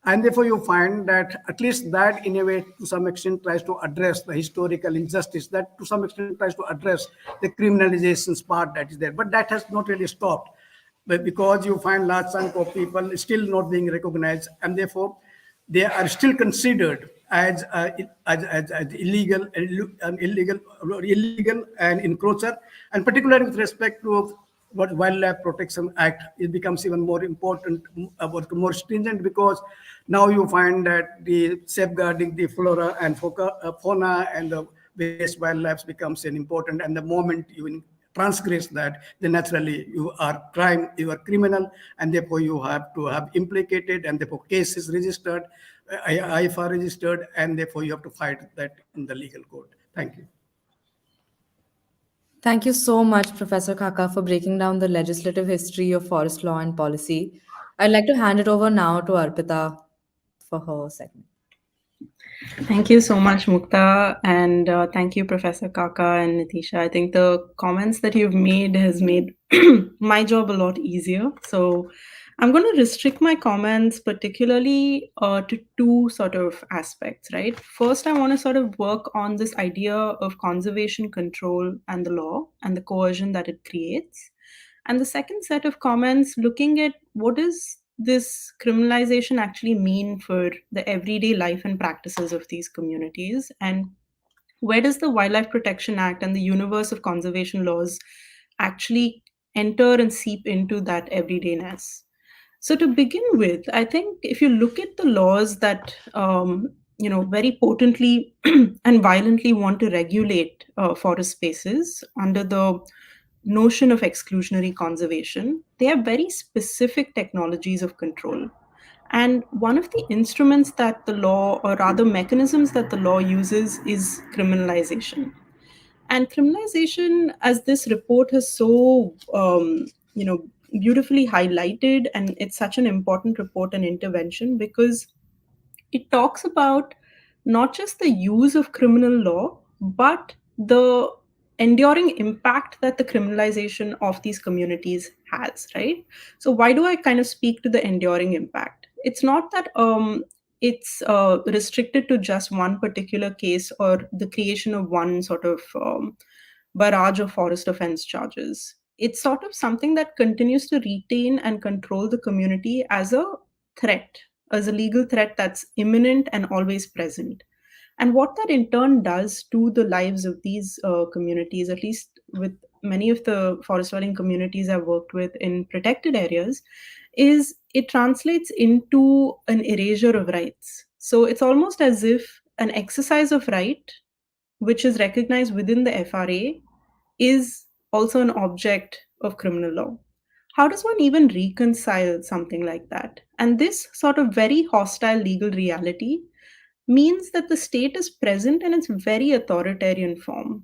And therefore, you find that at least that, in a way, to some extent, tries to address the historical injustice, that to some extent tries to address the criminalizations part that is there. But that has not really stopped, but because you find large chunk of people still not being recognized, and therefore they are still considered as illegal, illegal and encroacher, and particularly with respect to what Wildlife Protection Act, it becomes even more important, more stringent, because now you find that the safeguarding the flora and fauna and the various wildlife becomes an important, and the moment you transgress that, then naturally you are crime, you are criminal, and therefore you have to have implicated, and therefore case is registered, IFR registered, and therefore you have to fight that in the legal court. Thank you. Thank you so much, Professor Kaka, for breaking down the legislative history of forest law and policy. I'd like to hand it over now to Arpitha for her segment. Thank you so much, Mukta, and thank you, Professor Kaka and Neetisha. I think the comments that you've made has made my job a lot easier. So I'm going to restrict my comments particularly to two sort of aspects, right? First, I want to sort of work on this idea of conservation control and the law and the coercion that it creates. And the second set of comments looking at what does this criminalization actually mean for the everyday life and practices of these communities, and where does the Wildlife Protection Act and the universe of conservation laws actually enter and seep into that everydayness. So to begin with, I think if you look at the laws that very potently and violently want to regulate forest spaces under the notion of exclusionary conservation, they have very specific technologies of control. And one of the instruments that the law, or rather mechanisms that the law uses, is criminalization. And criminalization, as this report has so beautifully highlighted, and it's such an important report and intervention because it talks about not just the use of criminal law, but the enduring impact that the criminalization of these communities has, right? So why do I kind of speak to the enduring impact? It's not that it's restricted to just one particular case or the creation of one sort of barrage of forest offense charges. It's sort of something that continues to retain and control the community as a threat, as a legal threat that's imminent and always present. And what that in turn does to the lives of these communities, at least with many of the forest dwelling communities I've worked with in protected areas, is it translates into an erasure of rights. So it's almost as if an exercise of right, which is recognized within the FRA, is also an object of criminal law. How does one even reconcile something like that? And this sort of very hostile legal reality means that the state is present in its very authoritarian form.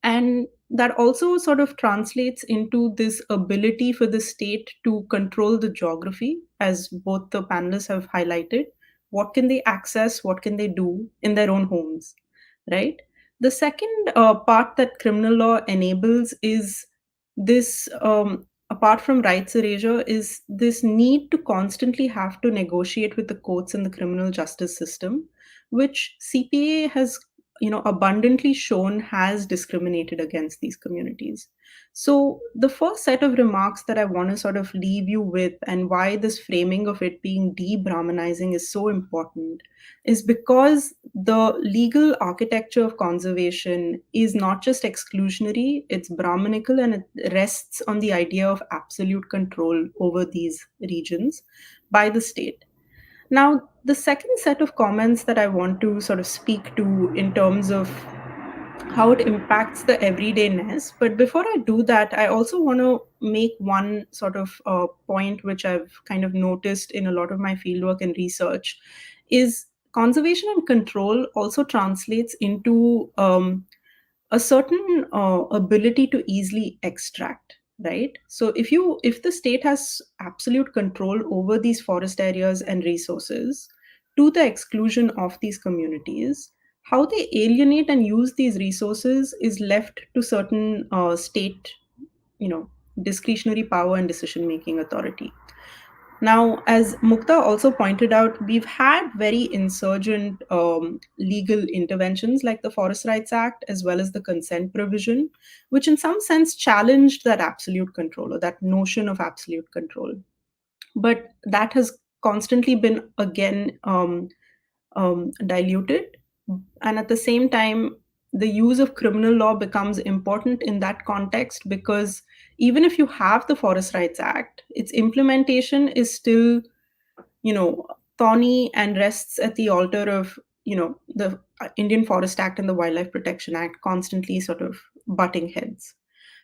And that also sort of translates into this ability for the state to control the geography, as both the panelists have highlighted. What can they access? What can they do in their own homes, right? The second part that criminal law enables is this, apart from rights erasure, is this need to constantly have to negotiate with the courts and the criminal justice system, which CPA has abundantly shown has discriminated against these communities. So the first set of remarks that I want to sort of leave you with, and why this framing of it being de-Brahminizing is so important, is because the legal architecture of conservation is not just exclusionary, it's Brahminical, and it rests on the idea of absolute control over these regions by the state. Now, the second set of comments that I want to sort of speak to in terms of how it impacts the everydayness. But before I do that, I also want to make one sort of point which I've kind of noticed in a lot of my fieldwork and research is conservation and control also translates into a certain ability to easily extract, right? So if the state has absolute control over these forest areas and resources to the exclusion of these communities, how they alienate and use these resources is left to certain state discretionary power and decision making authority. Now, as Mukta also pointed out, we've had very insurgent legal interventions like the Forest Rights Act as well as the consent provision, which in some sense challenged that absolute control or that notion of absolute control. But that has constantly been again diluted. And at the same time, the use of criminal law becomes important in that context because even if you have the Forest Rights Act, its implementation is still, you know, thorny and rests at the altar of, the Indian Forest Act and the Wildlife Protection Act constantly sort of butting heads.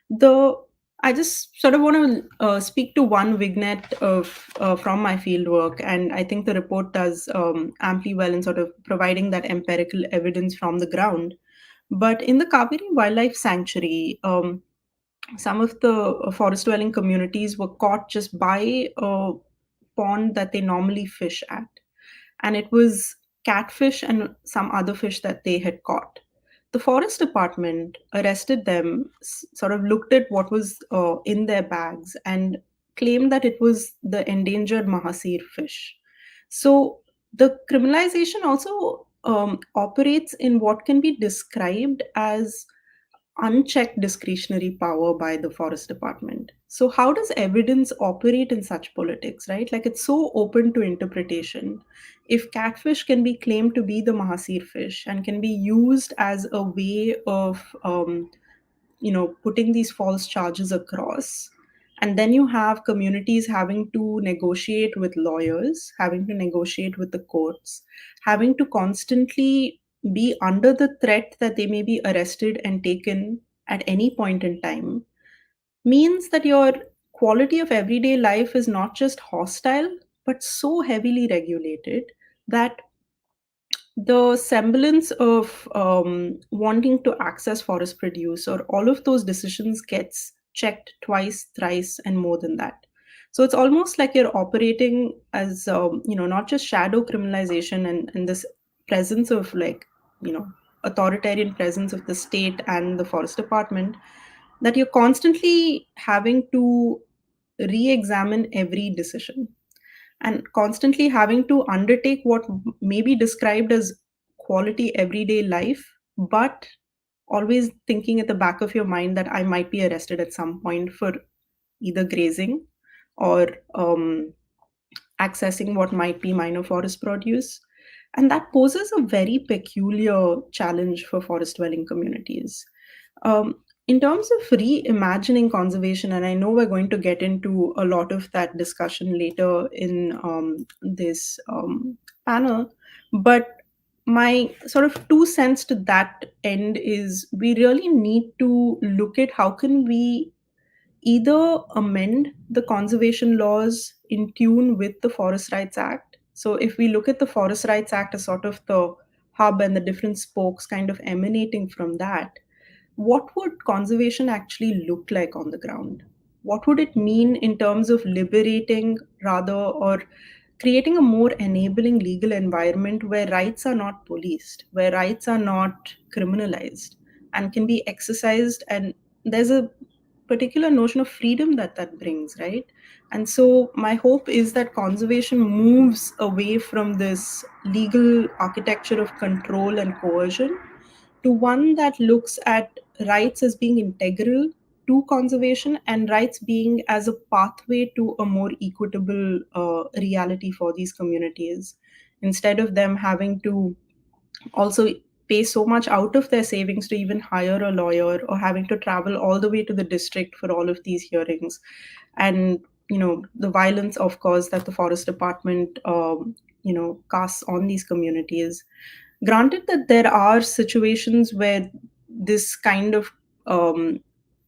The I just sort of want to speak to one vignette of from my fieldwork, and I think the report does amply well in sort of providing that empirical evidence from the ground. But in the Kaveri Wildlife Sanctuary, some of the forest-dwelling communities were caught just by a pond that they normally fish at, and it was catfish and some other fish that they had caught. The forest department arrested them, sort of looked at what was in their bags, and claimed that it was the endangered mahasir fish. So the criminalization also operates in what can be described as unchecked discretionary power by the forest department. So, how does evidence operate in such politics, right? Like it's so open to interpretation. If catfish can be claimed to be the mahasir fish and can be used as a way of, putting these false charges across, and then you have communities having to negotiate with lawyers, having to negotiate with the courts, having to constantly be under the threat that they may be arrested and taken at any point in time, means that your quality of everyday life is not just hostile but so heavily regulated that the semblance of wanting to access forest produce or all of those decisions gets checked twice, thrice, and more than that. So it's almost like you're operating as not just shadow criminalization and this presence of like authoritarian presence of the state and the forest department, that you're constantly having to re-examine every decision and constantly having to undertake what may be described as quality everyday life, but always thinking at the back of your mind that I might be arrested at some point for either grazing or accessing what might be minor forest produce. And that poses a very peculiar challenge for forest dwelling communities. Um, in terms of reimagining conservation, and I know we're going to get into a lot of that discussion later in this panel, but my sort of 2 cents to that end is we really need to look at how can we either amend the conservation laws in tune with the Forest Rights Act. So, if we look at the Forest Rights Act as sort of the hub and the different spokes kind of emanating from that, what would conservation actually look like on the ground? What would it mean in terms of liberating, rather, or creating a more enabling legal environment where rights are not policed, where rights are not criminalized and can be exercised? And there's a particular notion of freedom that brings, right? And so my hope is that conservation moves away from this legal architecture of control and coercion to one that looks at rights as being integral to conservation and rights being as a pathway to a more equitable reality for these communities, instead of them having to also pay so much out of their savings to even hire a lawyer or having to travel all the way to the district for all of these hearings. And the violence, of course, that the forest department casts on these communities. Granted that there are situations where this kind of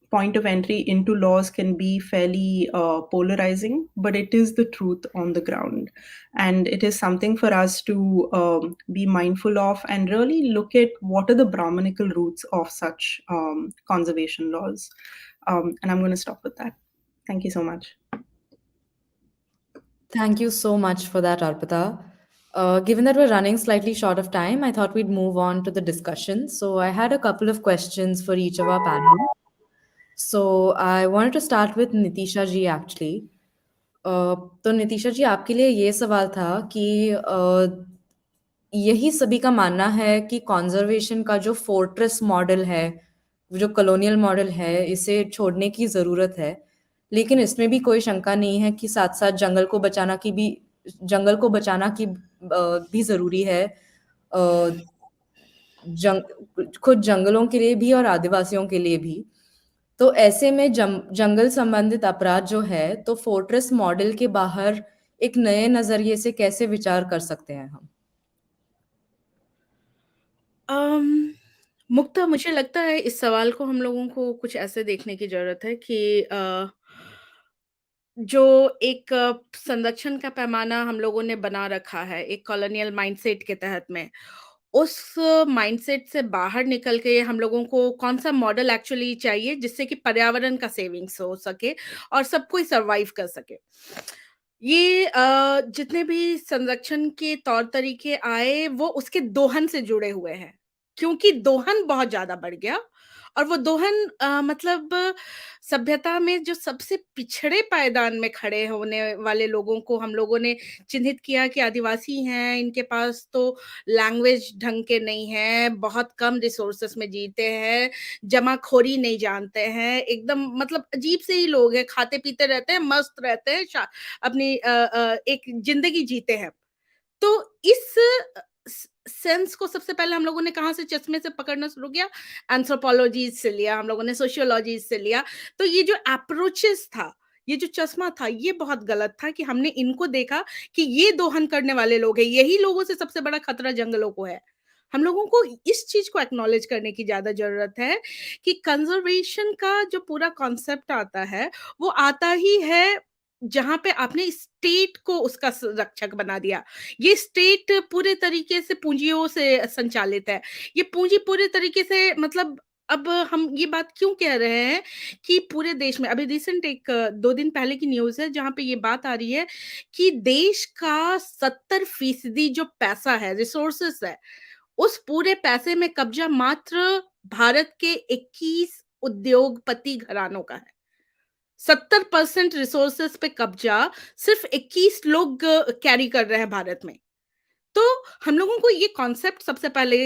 point of entry into laws can be fairly polarizing, but it is the truth on the ground. And it is something for us to be mindful of and really look at what are the Brahmanical roots of such conservation laws. And I'm going to stop with that. Thank you so much. Thank you so much for that, Arpita. Given that we're running slightly short of time, I thought we'd move on to the discussion. So I had a couple of questions for each of our panelists. So I wanted to start with Neetisha ji actually. तो नितिशा जी, आपके लिए ये सवाल था कि यही सभी का मानना है कि कॉन्जर्वेशन का जो फोर्ट्रेस मॉडल है, जो कॉलोनियल मॉडल है, इसे छोड़ने की ज़रूरत है। लेकिन इसमें भी कोई शंका नहीं है कि साथ साथ जंगल को बचाना की भी ज़रूरी है। खुद जंगलों के लिए भी और आदिवासियों के लिए भी। तो ऐसे में जंगल संबंधित अपराध जो है, तो फोर्ट्रेस मॉडल के बाहर एक नए नजरिए से कैसे विचार कर सकते हैं हम? मुक्ता, मुझे लगता है इस सवाल को हम लोगों को कुछ ऐसे देखने की ज़रूरत है कि जो एक संरक्षण का पैमाना हम लोगों ने बना रखा है, एक कॉलोनियल माइंडसेट के तहत में, उस माइंडसेट से बाहर निकल के हम लोगों को कौन-सा मॉडल एक्चुअली चाहिए, जिससे कि पर्यावरण का सेविंग्स हो सके और सब कोई सर्वाइव कर सके। ये जितने भी संरक्षण के तौर-तरीके आए, वो उसके दोहन से जुड़े हुए हैं, क्योंकि दोहन बहुत ज़्यादा बढ़ गया और वो दोहन मतलब सभ्यता में जो सबसे पिछड़े पायदान में खड़े होने वाले लोगों को हम लोगों ने चिन्हित किया कि आदिवासी हैं, इनके पास तो लैंग्वेज ढंग के नहीं है, बहुत कम रिसोर्सेस में जीते हैं, जमाखोरी नहीं जानते हैं, एकदम मतलब अजीब से ही लोग हैं, खाते-पीते रहते हैं, मस्त रहते हैं, अपनी एक ज़िंदगी जीते हैं। तो इस सेंस को सबसे पहले हम लोगों ने कहाँ से चश्मे से पकड़ना शुरू किया? एंथ्रोपोलॉजी से लिया, हम लोगों ने सोशियोलॉजी से लिया। तो ये जो अप्रोचेस था, ये जो चश्मा था, ये बहुत गलत था कि हमने इनको देखा कि ये दोहन करने वाले लोग हैं, यही लोगों से सबसे बड़ा खतरा जंगलों को है। हम लोगों को इस चीज़ को एक्नॉलेज करने की ज़्यादा ज़रूरत है कि कंज़र्वेशन का जो पूरा कॉन्सेप्ट आता है, वो आता ही है जहाँ पे आपने स्टेट को उसका रक्षक बना दिया। ये स्टेट पूरे तरीके से पूंजियों से संचालित है। ये पूंजी पूरे तरीके से मतलब अब हम ये बात क्यों कह रहे हैं कि पूरे देश में अभी रिसेंट एक 2 दिन पहले की न्यूज़ है जहाँ पे ये बात आ रही है कि देश का 70% जो पैसा है, रिसोर्सेस है, उस पूरे पैसे में कब्जा मात्र भारत के 21 उद्योगपति घरानों का है। 70% रिसोर्सेस पे कब्जा सिर्फ 21 लोग कैरी कर रहे हैं भारत में। तो हम लोगों को ये कॉन्सेप्ट सबसे पहले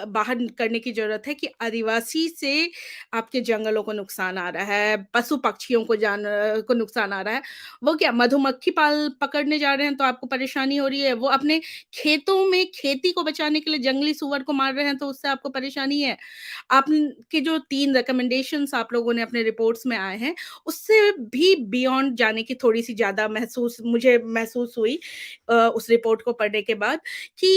बाहर करने की ज़रूरत है कि आदिवासी से आपके जंगलों को नुकसान आ रहा है, पशु-पक्षियों को नुकसान आ रहा है। वो क्या मधुमक्खी पाल पकड़ने जा रहे हैं तो आपको परेशानी हो रही है, वो अपने खेतों में खेती को बचाने के लिए जंगली सूअर को मार रहे हैं तो उससे आपको परेशानी है। आपके जो 3 रिकमेंडेशंस आप लोगों ने अपने रिपोर्ट्स में आए हैं, उससे भी बियॉन्ड जाने की थोड़ी-सी ज़्यादा मुझे महसूस हुई उस रिपोर्ट को पढ़ने के बाद कि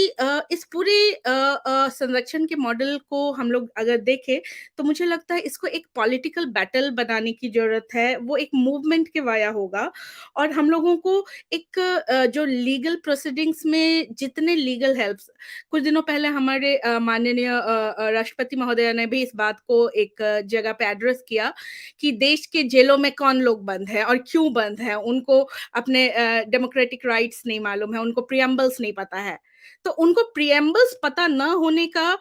इस पूरे संरक्षण के मॉडल को हम लोग अगर देखें, तो मुझे लगता है इसको एक पॉलिटिकल बैटल बनाने की ज़रूरत है। वो एक मूवमेंट के वाया होगा और हम लोगों को एक जो लीगल प्रोसीडिंग्स में जितने लीगल हेल्प्स कुछ दिनों पहले हमारे माननीय राष्ट्रपति महोदया ने भी इस बात को एक जगह पे एड्रेस किया कि देश के जेलों में कौन लोग बंद हैं और क्यों बंद हैं। उनको अपने डेमोक्रेटिक राइट्स नहीं मालूम है, उनको प्रिएम्बल्स नहीं पता है। तो उनको प्रिएम्बल्स पता ना होने का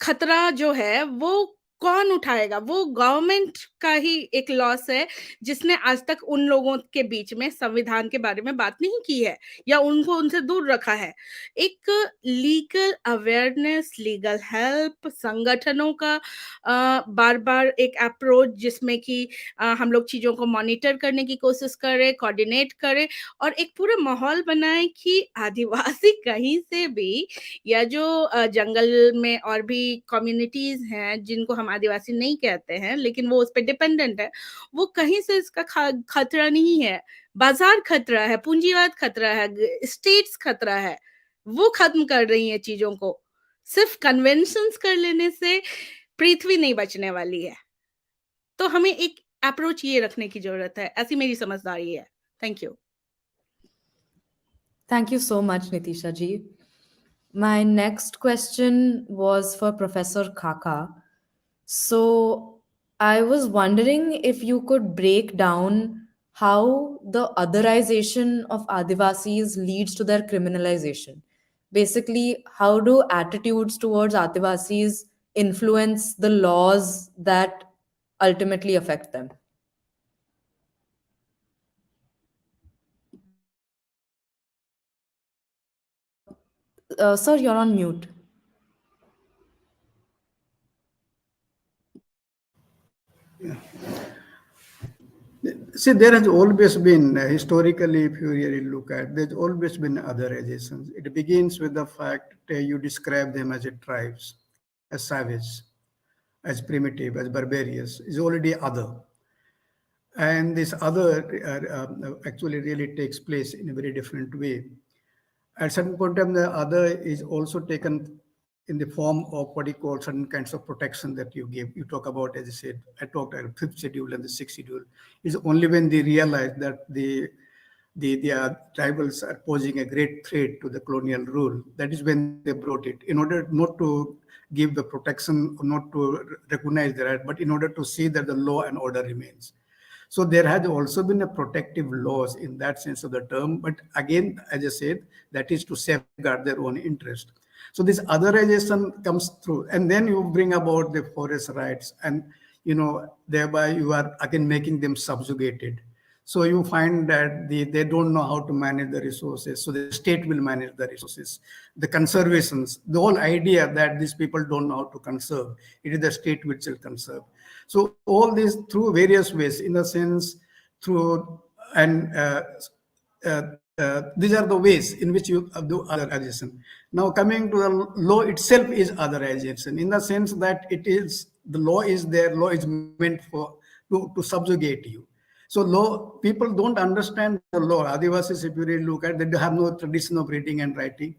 खतरा जो है वो कौन उठाएगा? वो गवर्नमेंट का ही एक लॉस है, जिसने आज तक उन लोगों के बीच में संविधान के बारे में बात नहीं की है या उनको उनसे दूर रखा है। एक लीगल अवेयरनेस, लीगल हेल्प, संगठनों का बार-बार एक अप्रोच जिसमें कि हम लोग चीज़ों को मॉनिटर करने की कोशिश करें, कोऑर्डिनेट करें और एक पूरा माहौल बनाएँ कि आदिवासी कहीं से भी या जो जंगल में और भी कम्युनिटीज़ हैं, जिनको हम आदिवासी नहीं कहते हैं, लेकिन वो उस पे डिपेंडेंट है, वो कहीं से इसका खतरा नहीं है। बाज़ार खतरा है, पूँजीवाद खतरा है, स्टेट्स खतरा है, वो ख़त्म कर रही हैं चीज़ों को। सिर्फ़ कन्वेंशंस कर लेने से पृथ्वी नहीं बचने वाली है। तो हमें एक अप्रोच ये रखने की ज़रूरत है, ऐसी मेरी समझदारी है। Thank you. Thank you so much, Nitisha ji. My next question was for Professor Khaka. So I was wondering if you could break down how the otherization of Adivasis leads to their criminalization. Basically, how do attitudes towards Adivasis influence the laws that ultimately affect them? Sir, you're on mute. See, there has always been, historically, if you really look at, there's always been otherizations. It begins with the fact you describe them as a tribes, as savage, as primitive, as barbarous, is already other. And this other actually really takes place in a very different way. At certain point in time, the other is also taken in the form of what you call certain kinds of protection that you give. You talk about, as I said, I talked about fifth schedule and the sixth schedule. It's only when they realize that the tribals are posing a great threat to the colonial rule. That is when they brought it, in order not to give the protection, not to recognize the right, but in order to see that the law and order remains. So there has also been a protective laws in that sense of the term. But again, as I said, that is to safeguard their own interest. So this otherization comes through, and then you bring about the forest rights, and thereby you are again making them subjugated. So you find that they don't know how to manage the resources. So the state will manage the resources. The conservations, the whole idea that these people don't know how to conserve, it is the state which will conserve. So all this through various ways, in a sense, through and these are the ways in which you do otherization. Now coming to the law itself is otherization, in the sense that it is the law is there, law is meant for to subjugate you. So law, people don't understand the law. Adivasis, if you really look at, they have no tradition of reading and writing.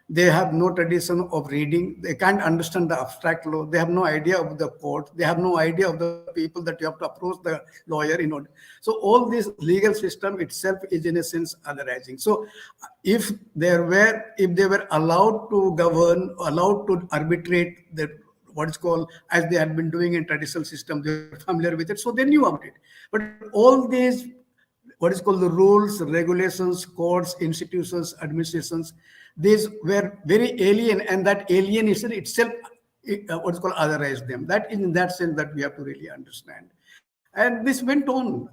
They have no tradition of reading. They can't understand the abstract law. They have no idea of the court. They have no idea of the people that you have to approach the lawyer in order. So all this legal system itself is in a sense otherizing. So if they were allowed to govern, allowed to arbitrate the what is called, as they had been doing in traditional system, they were familiar with it, so they knew about it. But all these what is called the rules, regulations, courts, institutions, administrations, these were very alien, and that alienation itself, what is called, otherized them. That is in that sense that we have to really understand. And this went on.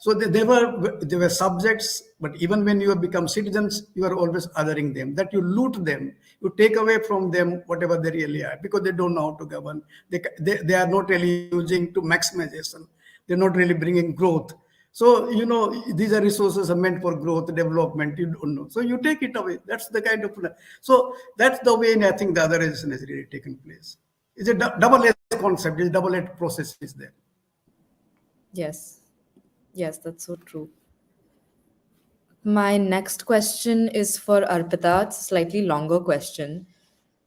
So they were subjects, but even when you have become citizens, you are always othering them. That you loot them, you take away from them whatever they really are, because they don't know how to govern. They are not really using to maximization. They're not really bringing growth. So, these are resources are meant for growth, development, you don't know. So you take it away. That's the kind of, so that's the way I think the otherization has really taken place. It's a double-edged concept, it's a double-edged process is there. Yes. Yes, that's so true. My next question is for Arpita. It's a slightly longer question.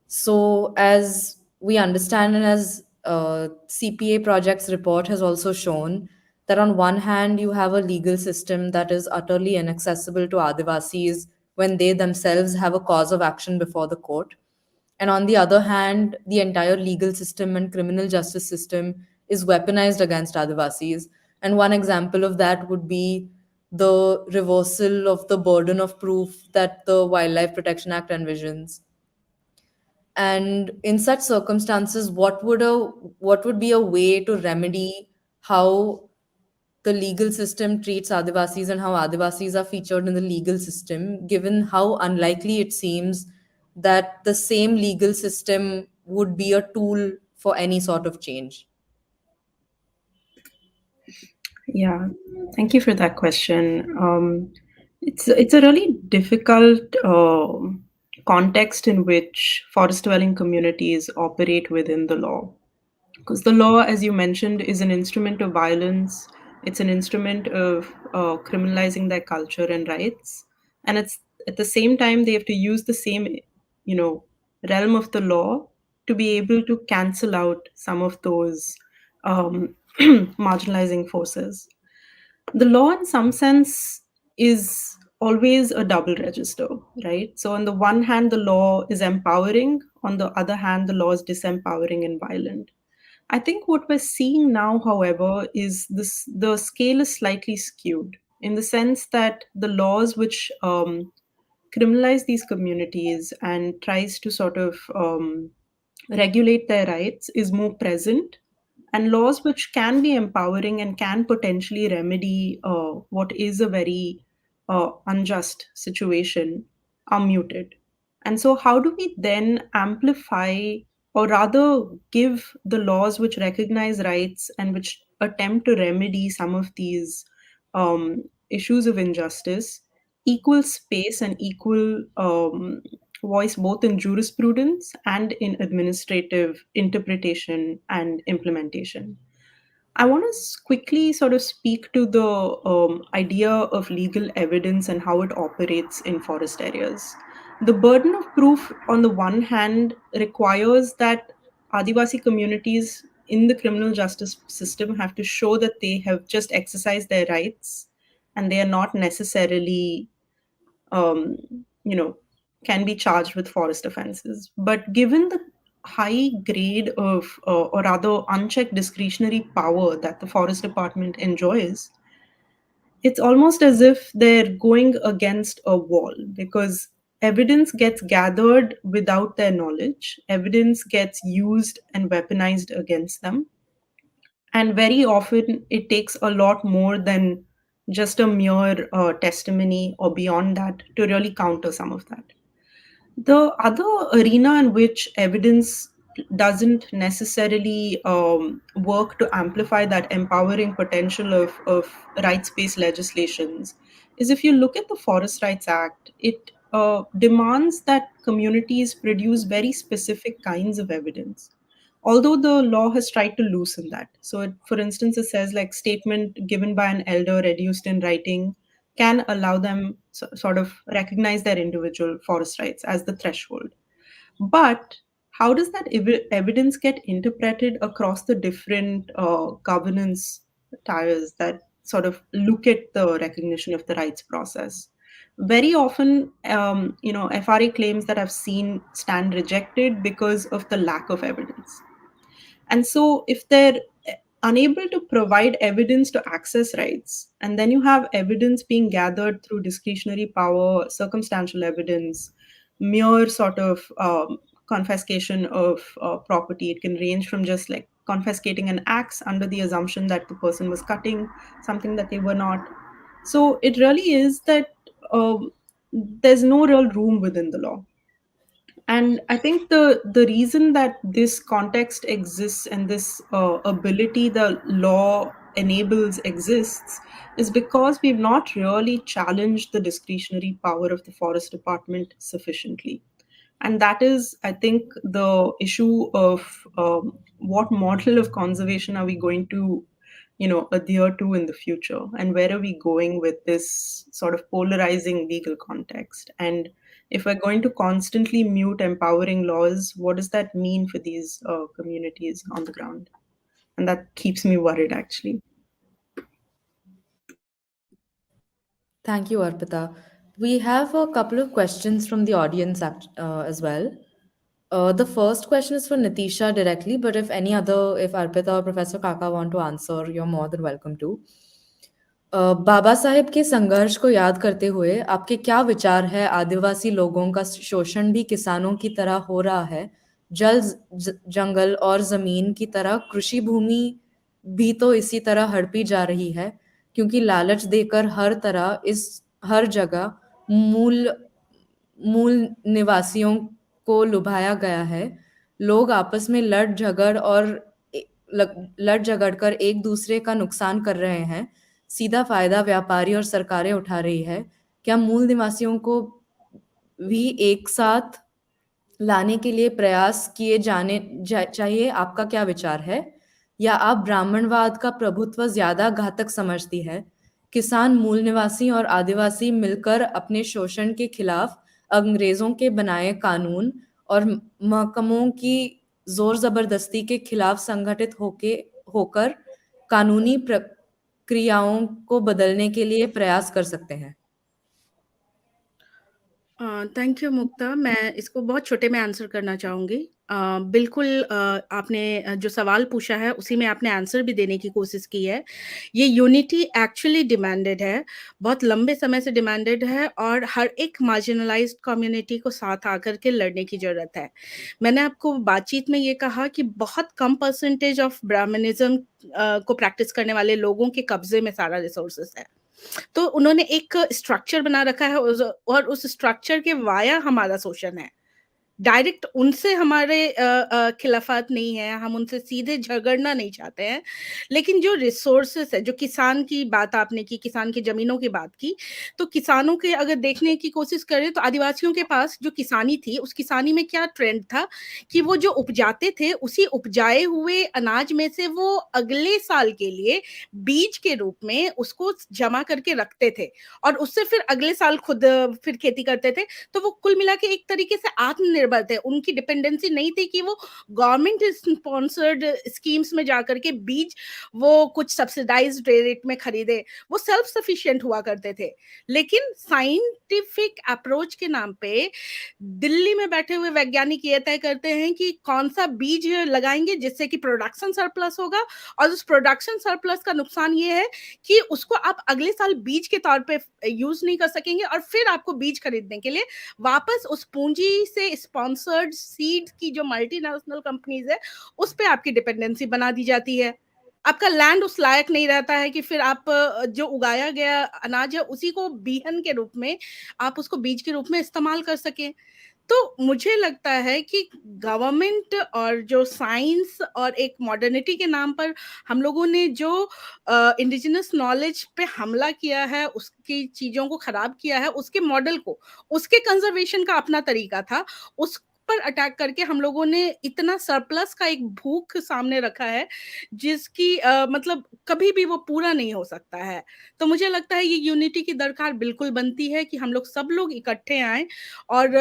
So, as we understand, and as CPA Project's report has also shown, that on one hand, you have a legal system that is utterly inaccessible to Adivasis when they themselves have a cause of action before the court. And on the other hand, the entire legal system and criminal justice system is weaponized against Adivasis. And one example of that would be the reversal of the burden of proof that the Wildlife Protection Act envisions. And in such circumstances, what would be a way to remedy how the legal system treats Adivasis and how Adivasis are featured in the legal system, given how unlikely it seems that the same legal system would be a tool for any sort of change? Yeah, thank you for that question. It's a really difficult context in which forest dwelling communities operate within the law, because the law, as you mentioned, is an instrument of violence. It's an instrument of criminalizing their culture and rights, and it's at the same time they have to use the same, you know, realm of the law to be able to cancel out some of those marginalizing forces. The law, in some sense, is always a double register, right? So, on the one hand, the law is empowering, on the other hand, the law is disempowering and violent. I think what we're seeing now, however, is this the scale is slightly skewed in the sense that the laws which criminalize these communities and tries to sort of regulate their rights is more present, and laws which can be empowering and can potentially remedy what is a very unjust situation are muted. And so, how do we then amplify, or rather give the laws which recognize rights and which attempt to remedy some of these issues of injustice equal space and equal voice both in jurisprudence and in administrative interpretation and implementation? I want to quickly sort of speak to the idea of legal evidence and how it operates in forest areas. The burden of proof, on the one hand, requires that Adivasi communities in the criminal justice system have to show that they have just exercised their rights and they are not necessarily um, you know, can be charged with forest offenses. But given the high grade of, or rather unchecked discretionary power that the forest department enjoys, it's almost as if they're going against a wall because evidence gets gathered without their knowledge, evidence gets used and weaponized against them. And very often it takes a lot more than just a mere testimony or beyond that to really counter some of that. The other arena in which evidence doesn't necessarily work to amplify that empowering potential of rights based legislations is if you look at the Forest Rights Act, it demands that communities produce very specific kinds of evidence. Although the law has tried to loosen that. So, for instance, it says like statement given by an elder reduced in writing can allow them sort of recognize their individual forest rights as the threshold. But how does that evidence get interpreted across the different governance tiers that sort of look at the recognition of the rights process? Very often, FRA claims that I've seen stand rejected because of the lack of evidence. And so, if they're unable to provide evidence to access rights, and then you have evidence being gathered through discretionary power, circumstantial evidence, mere sort of confiscation of property, it can range from just like confiscating an axe under the assumption that the person was cutting something that they were not. So, it really is that there's no real room within the law. And I think the reason that this context exists and this ability the law enables exists is because we've not really challenged the discretionary power of the forest department sufficiently. And that is, I think, the issue of what model of conservation are we going to adhere to in the future, and where are we going with this sort of polarizing legal context. And if we're going to constantly mute empowering laws, what does that mean for these communities on the ground? And that keeps me worried, actually. Thank you, Arpita. We have a couple of questions from the audience as well. The first question is for Neetisha directly, but if Arpita or Professor Kaka want to answer, you're more than welcome to. Baba Saheb के संघर्ष को याद करते हुए आपके क्या विचार है? आदिवासी लोगों का शोषण भी किसानों की तरह हो रहा है, जल जंगल और जमीन की तरह कृषि भूमि भी तो इसी तरह हड़पी जा रही है, क्योंकि लालच देकर हर जगह मूल निवासियों को लुभाया गया है। लोग आपस में लड़ झगड़ कर एक दूसरे का नुकसान कर रहे हैं, सीधा फायदा व्यापारी और सरकारें उठा रही है। क्या मूल निवासियों को भी एक साथ लाने के लिए प्रयास किए जाने चाहिए? आपका क्या विचार है? या आप ब्राह्मणवाद का प्रभुत्व ज्यादा घातक समझती है? किसान, मूल निवासी और आदिवासी मिलकर अपने शोषण के खिलाफ अंग्रेजों के बनाए कानून और महकमों की जोर जबरदस्ती के खिलाफ संगठित होकर कानूनी प्रक्रियाओं को बदलने के लिए प्रयास कर सकते हैं। थैंक यू मुक्ता। मैं इसको बहुत छोटे में आंसर करना चाहूँगी। बिल्कुल, आपने जो सवाल पूछा है उसी में आपने आंसर भी देने की कोशिश की है। ये यूनिटी एक्चुअली डिमांडेड है, बहुत लंबे समय से डिमांडेड है और हर एक मार्जिनलाइज्ड कम्युनिटी को साथ आकर के लड़ने की ज़रूरत है। मैंने आपको बातचीत में ये कहा कि बहुत कम परसेंटेज ऑफ ब्राह्मणिज़्म को प्रैक्टिस करने वाले लोगों के कब्ज़े में सारा रिसोर्सेस है। तो उन्होंने एक स्ट्रक्चर बना रखा है और उस स्ट्रक्चर के वाया हमारा शोषण है। डायरेक्ट उनसे हमारे खिलाफत नहीं है, हम उनसे सीधे झगड़ना नहीं चाहते हैं, लेकिन जो रिसोर्सेस है, जो किसान की बात आपने की, किसान की जमीनों की बात की, तो किसानों के अगर देखने की कोशिश करें तो आदिवासियों के पास जो किसानी थी, उस किसानी में क्या ट्रेंड था कि वो जो उपजाते थे, उसी उपजाए हुए अनाज में से वो अगले साल के लिए बीज के रूप में उसको जमा करके रखते थे और उससे फिर अगले साल खुद फिर खेती करते थे। तो वो कुल मिला के एक तरीके से आत्मनिर्भर थे, उनकी डिपेंडेंसी नहीं थी कि वो गवर्नमेंट स्पॉन्सर्ड स्कीम्स में जाकर के बीज वो कुछ सब्सिडाइज्ड रेट में खरीदे, वो सेल्फ सफिशिएंट हुआ करते थे। लेकिन साइंटिफिक अप्रोच के नाम पे दिल्ली में बैठे हुए वैज्ञानिक ये तय करते हैं कि कौन सा बीज लगाएंगे जिससे कि प्रोडक्शन सरप्लस होगा, और उस प्रोडक्शन सरप्लस का नुकसान ये है कि उसको आप अगले साल बीज के तौर पे यूज नहीं कर सकेंगे और फिर आपको बीज खरीदने के लिए वापस उस पूंजी से स्पॉन्सर्ड सीड की जो मल्टीनेशनल कंपनीज है उस पे आपकी डिपेंडेंसी बना दी जाती है। आपका लैंड उस लायक नहीं रहता है कि फिर आप जो उगाया गया अनाज है उसी को बीहन के रूप में आप उसको बीज के रूप में इस्तेमाल कर सकें। तो मुझे लगता है कि गवर्नमेंट और जो साइंस और एक मॉडर्निटी के नाम पर हम लोगों ने जो इंडिजिनस नॉलेज पे हमला किया है, उसकी चीजों को खराब किया है, उसके मॉडल को, उसके कंजर्वेशन का अपना तरीका था, उस पर अटैक करके हम लोगों ने इतना सरप्लस का एक भूख सामने रखा है जिसकी मतलब कभी भी वो पूरा नहीं हो सकता है। तो मुझे लगता है ये यूनिटी की दरकार बिल्कुल बनती है कि हम लोग सब लोग इकट्ठे आए और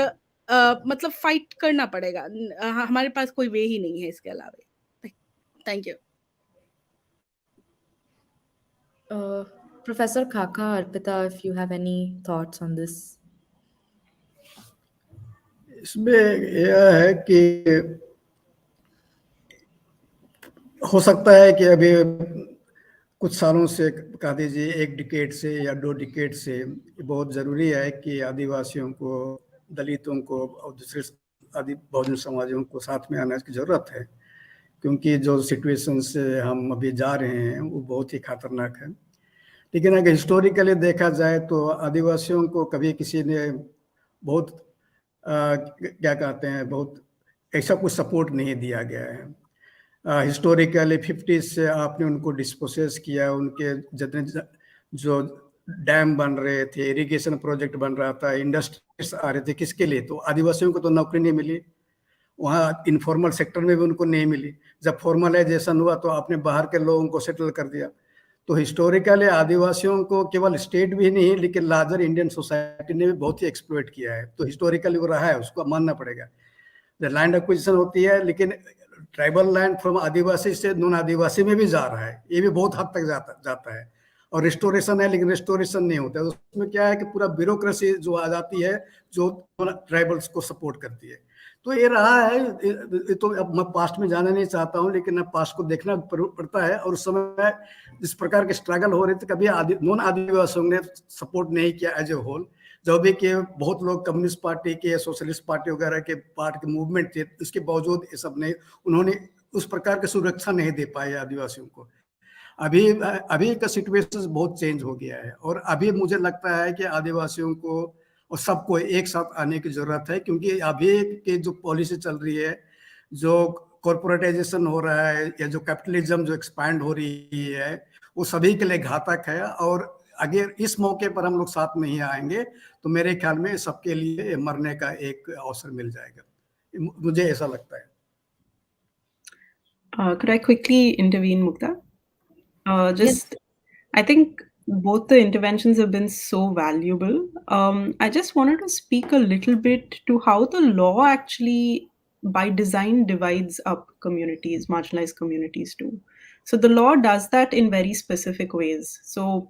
मतलब फाइट करना पड़ेगा। हमारे पास कोई वे ही नहीं है इसके अलावा। Thank you. Professor Khaka, Arpita, if you have any thoughts on this. इसमें यह है कि हो सकता है कि अभी कुछ सालों से, कह दीजिए एक डिकेड से या 2 डिकेड से, बहुत ज़रूरी है कि आदिवासियों को, दलितों को और दूसरे आदि बहुजन समाजों को साथ में आने की ज़रूरत है, क्योंकि जो सिचुएशन से हम अभी जा रहे हैं वो बहुत ही खतरनाक है। लेकिन अगर हिस्टोरिकली देखा जाए तो आदिवासियों को कभी किसी ने बहुत क्या कहते हैं, बहुत ऐसा कुछ सपोर्ट नहीं दिया गया है। हिस्टोरिकली 50s से आपने उनको डिस्पोसेस किया, उनके जितने जो डैम बन रहे थे, इरिगेशन प्रोजेक्ट बन रहा था, इंडस्ट्रीज आ रहे थे, किसके लिए? तो आदिवासियों को तो नौकरी नहीं मिली, वहाँ इनफॉर्मल सेक्टर में भी उनको नहीं मिली। जब फॉर्मलाइजेशन हुआ तो आपने बाहर के लोगों को सेटल कर दिया। तो हिस्टोरिकली आदिवासियों को केवल स्टेट भी नहीं लेकिन लार्जर इंडियन सोसाइटी ने भी बहुत ही एक्सप्लॉइट किया है। तो हिस्टोरिकली वो रहा है, उसको मानना पड़ेगा। लैंड एक्विजिशन होती है लेकिन ट्राइबल लैंड फ्रॉम आदिवासी से नॉन आदिवासी में भी जा रहा है, ये भी बहुत हद तक जाता है। और रिस्टोरेशन है लेकिन रिस्टोरेशन नहीं होता है, उसमें क्या है कि पूरा ब्यूरोक्रेसी जो आ जाती है जो ट्राइबल्स को सपोर्ट करती है। तो ये रहा है। ये तो अब मैं पास्ट में जाना नहीं चाहता हूँ, लेकिन अब पास्ट को देखना पड़ता है। और उस समय जिस प्रकार के स्ट्रगल हो रहे थे, कभी नॉन आदिवासियों ने सपोर्ट नहीं किया एज ए होल। जो भी कि बहुत लोग कम्युनिस्ट पार्टी के, सोशलिस्ट पार्टी वगैरह के पार्ट के मूवमेंट थे, उसके बावजूद ये सब नहीं, उन्होंने उस प्रकार की सुरक्षा नहीं दे पाए आदिवासियों को। अभी का सिचुएशन बहुत चेंज हो गया है और अभी मुझे लगता है कि आदिवासियों को और सबको एक साथ आने की जरूरत है, क्योंकि अभी की जो पॉलिसी चल रही है, जो कॉर्पोरेटाइजेशन हो रहा है या जो कैपिटलिज्म जो एक्सपैंड हो रही है, वो सभी के लिए घातक है। और अगर इस मौके पर हम लोग साथ नहीं आएंगे तो मेरे ख्याल में सबके लिए मरने का एक अवसर मिल जाएगा, मुझे ऐसा लगता है। Could I quickly intervene, Mukta? I think both the interventions have been so valuable. I just wanted to speak a little bit to how the law actually, by design, divides up communities, marginalized communities too. So the law does that in very specific ways. So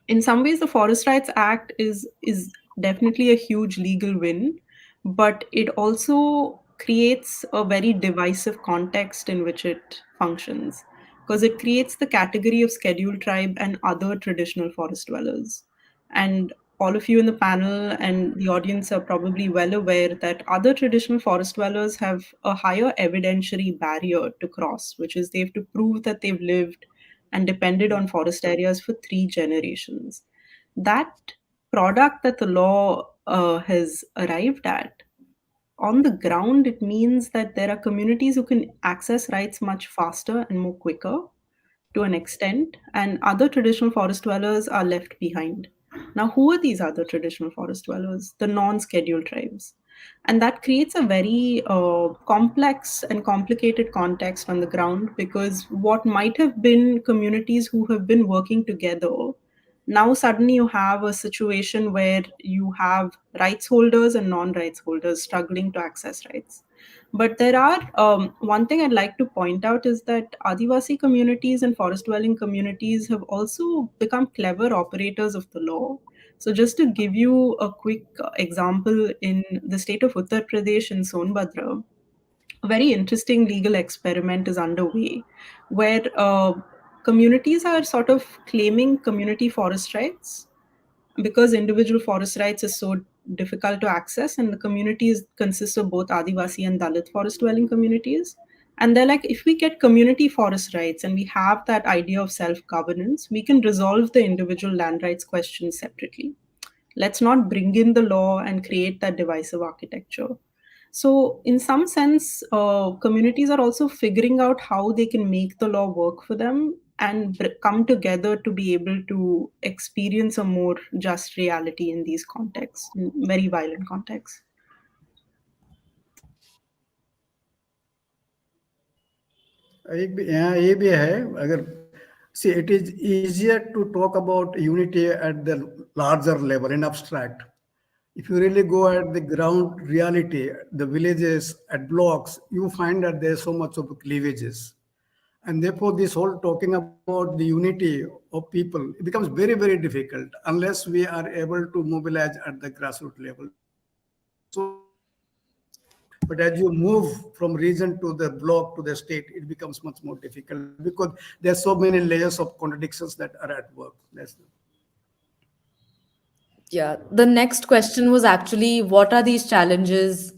in some ways, the Forest Rights Act is definitely a huge legal win, but it also creates a very divisive context in which it functions, because it creates the category of scheduled tribe and other traditional forest dwellers. And all of you in the panel and the audience are probably well aware that other traditional forest dwellers have a higher evidentiary barrier to cross, which is they have to prove that they've lived and depended on forest areas for 3 generations. That product that the law has arrived at, on the ground, it means that there are communities who can access rights much faster and more quicker to an extent, and other traditional forest dwellers are left behind. Now, who are these other traditional forest dwellers? The non scheduled tribes. And that creates a very complex and complicated context on the ground, because what might have been communities who have been working together, now suddenly you have a situation where you have rights holders and non rights holders struggling to access rights. But there are one thing I'd like to point out is that Adivasi communities and forest dwelling communities have also become clever operators of the law. So, just to give you a quick example, in the state of Uttar Pradesh in Sonbhadra, a very interesting legal experiment is underway where communities are sort of claiming community forest rights because individual forest rights is so difficult to access, and the communities consist of both Adivasi and Dalit forest dwelling communities. And they're like, if we get community forest rights and we have that idea of self governance, we can resolve the individual land rights questions separately. Let's not bring in the law and create that divisive architecture. So, in some sense, communities are also figuring out how they can make the law work for them and come together to be able to experience a more just reality in these contexts, in very violent contexts. एक भी यहाँ ये भी है अगर see it is easier to talk about unity at the larger level in abstract. If you really go at the ground reality, the villages at blocks, you find that there's so much of cleavages. And therefore, this whole talking about the unity of people, it becomes very, very difficult unless we are able to mobilize at the grassroots level. So, but as you move from region to the block to the state, it becomes much more difficult because there are so many layers of contradictions that are at work. Yeah, the next question was actually what are these challenges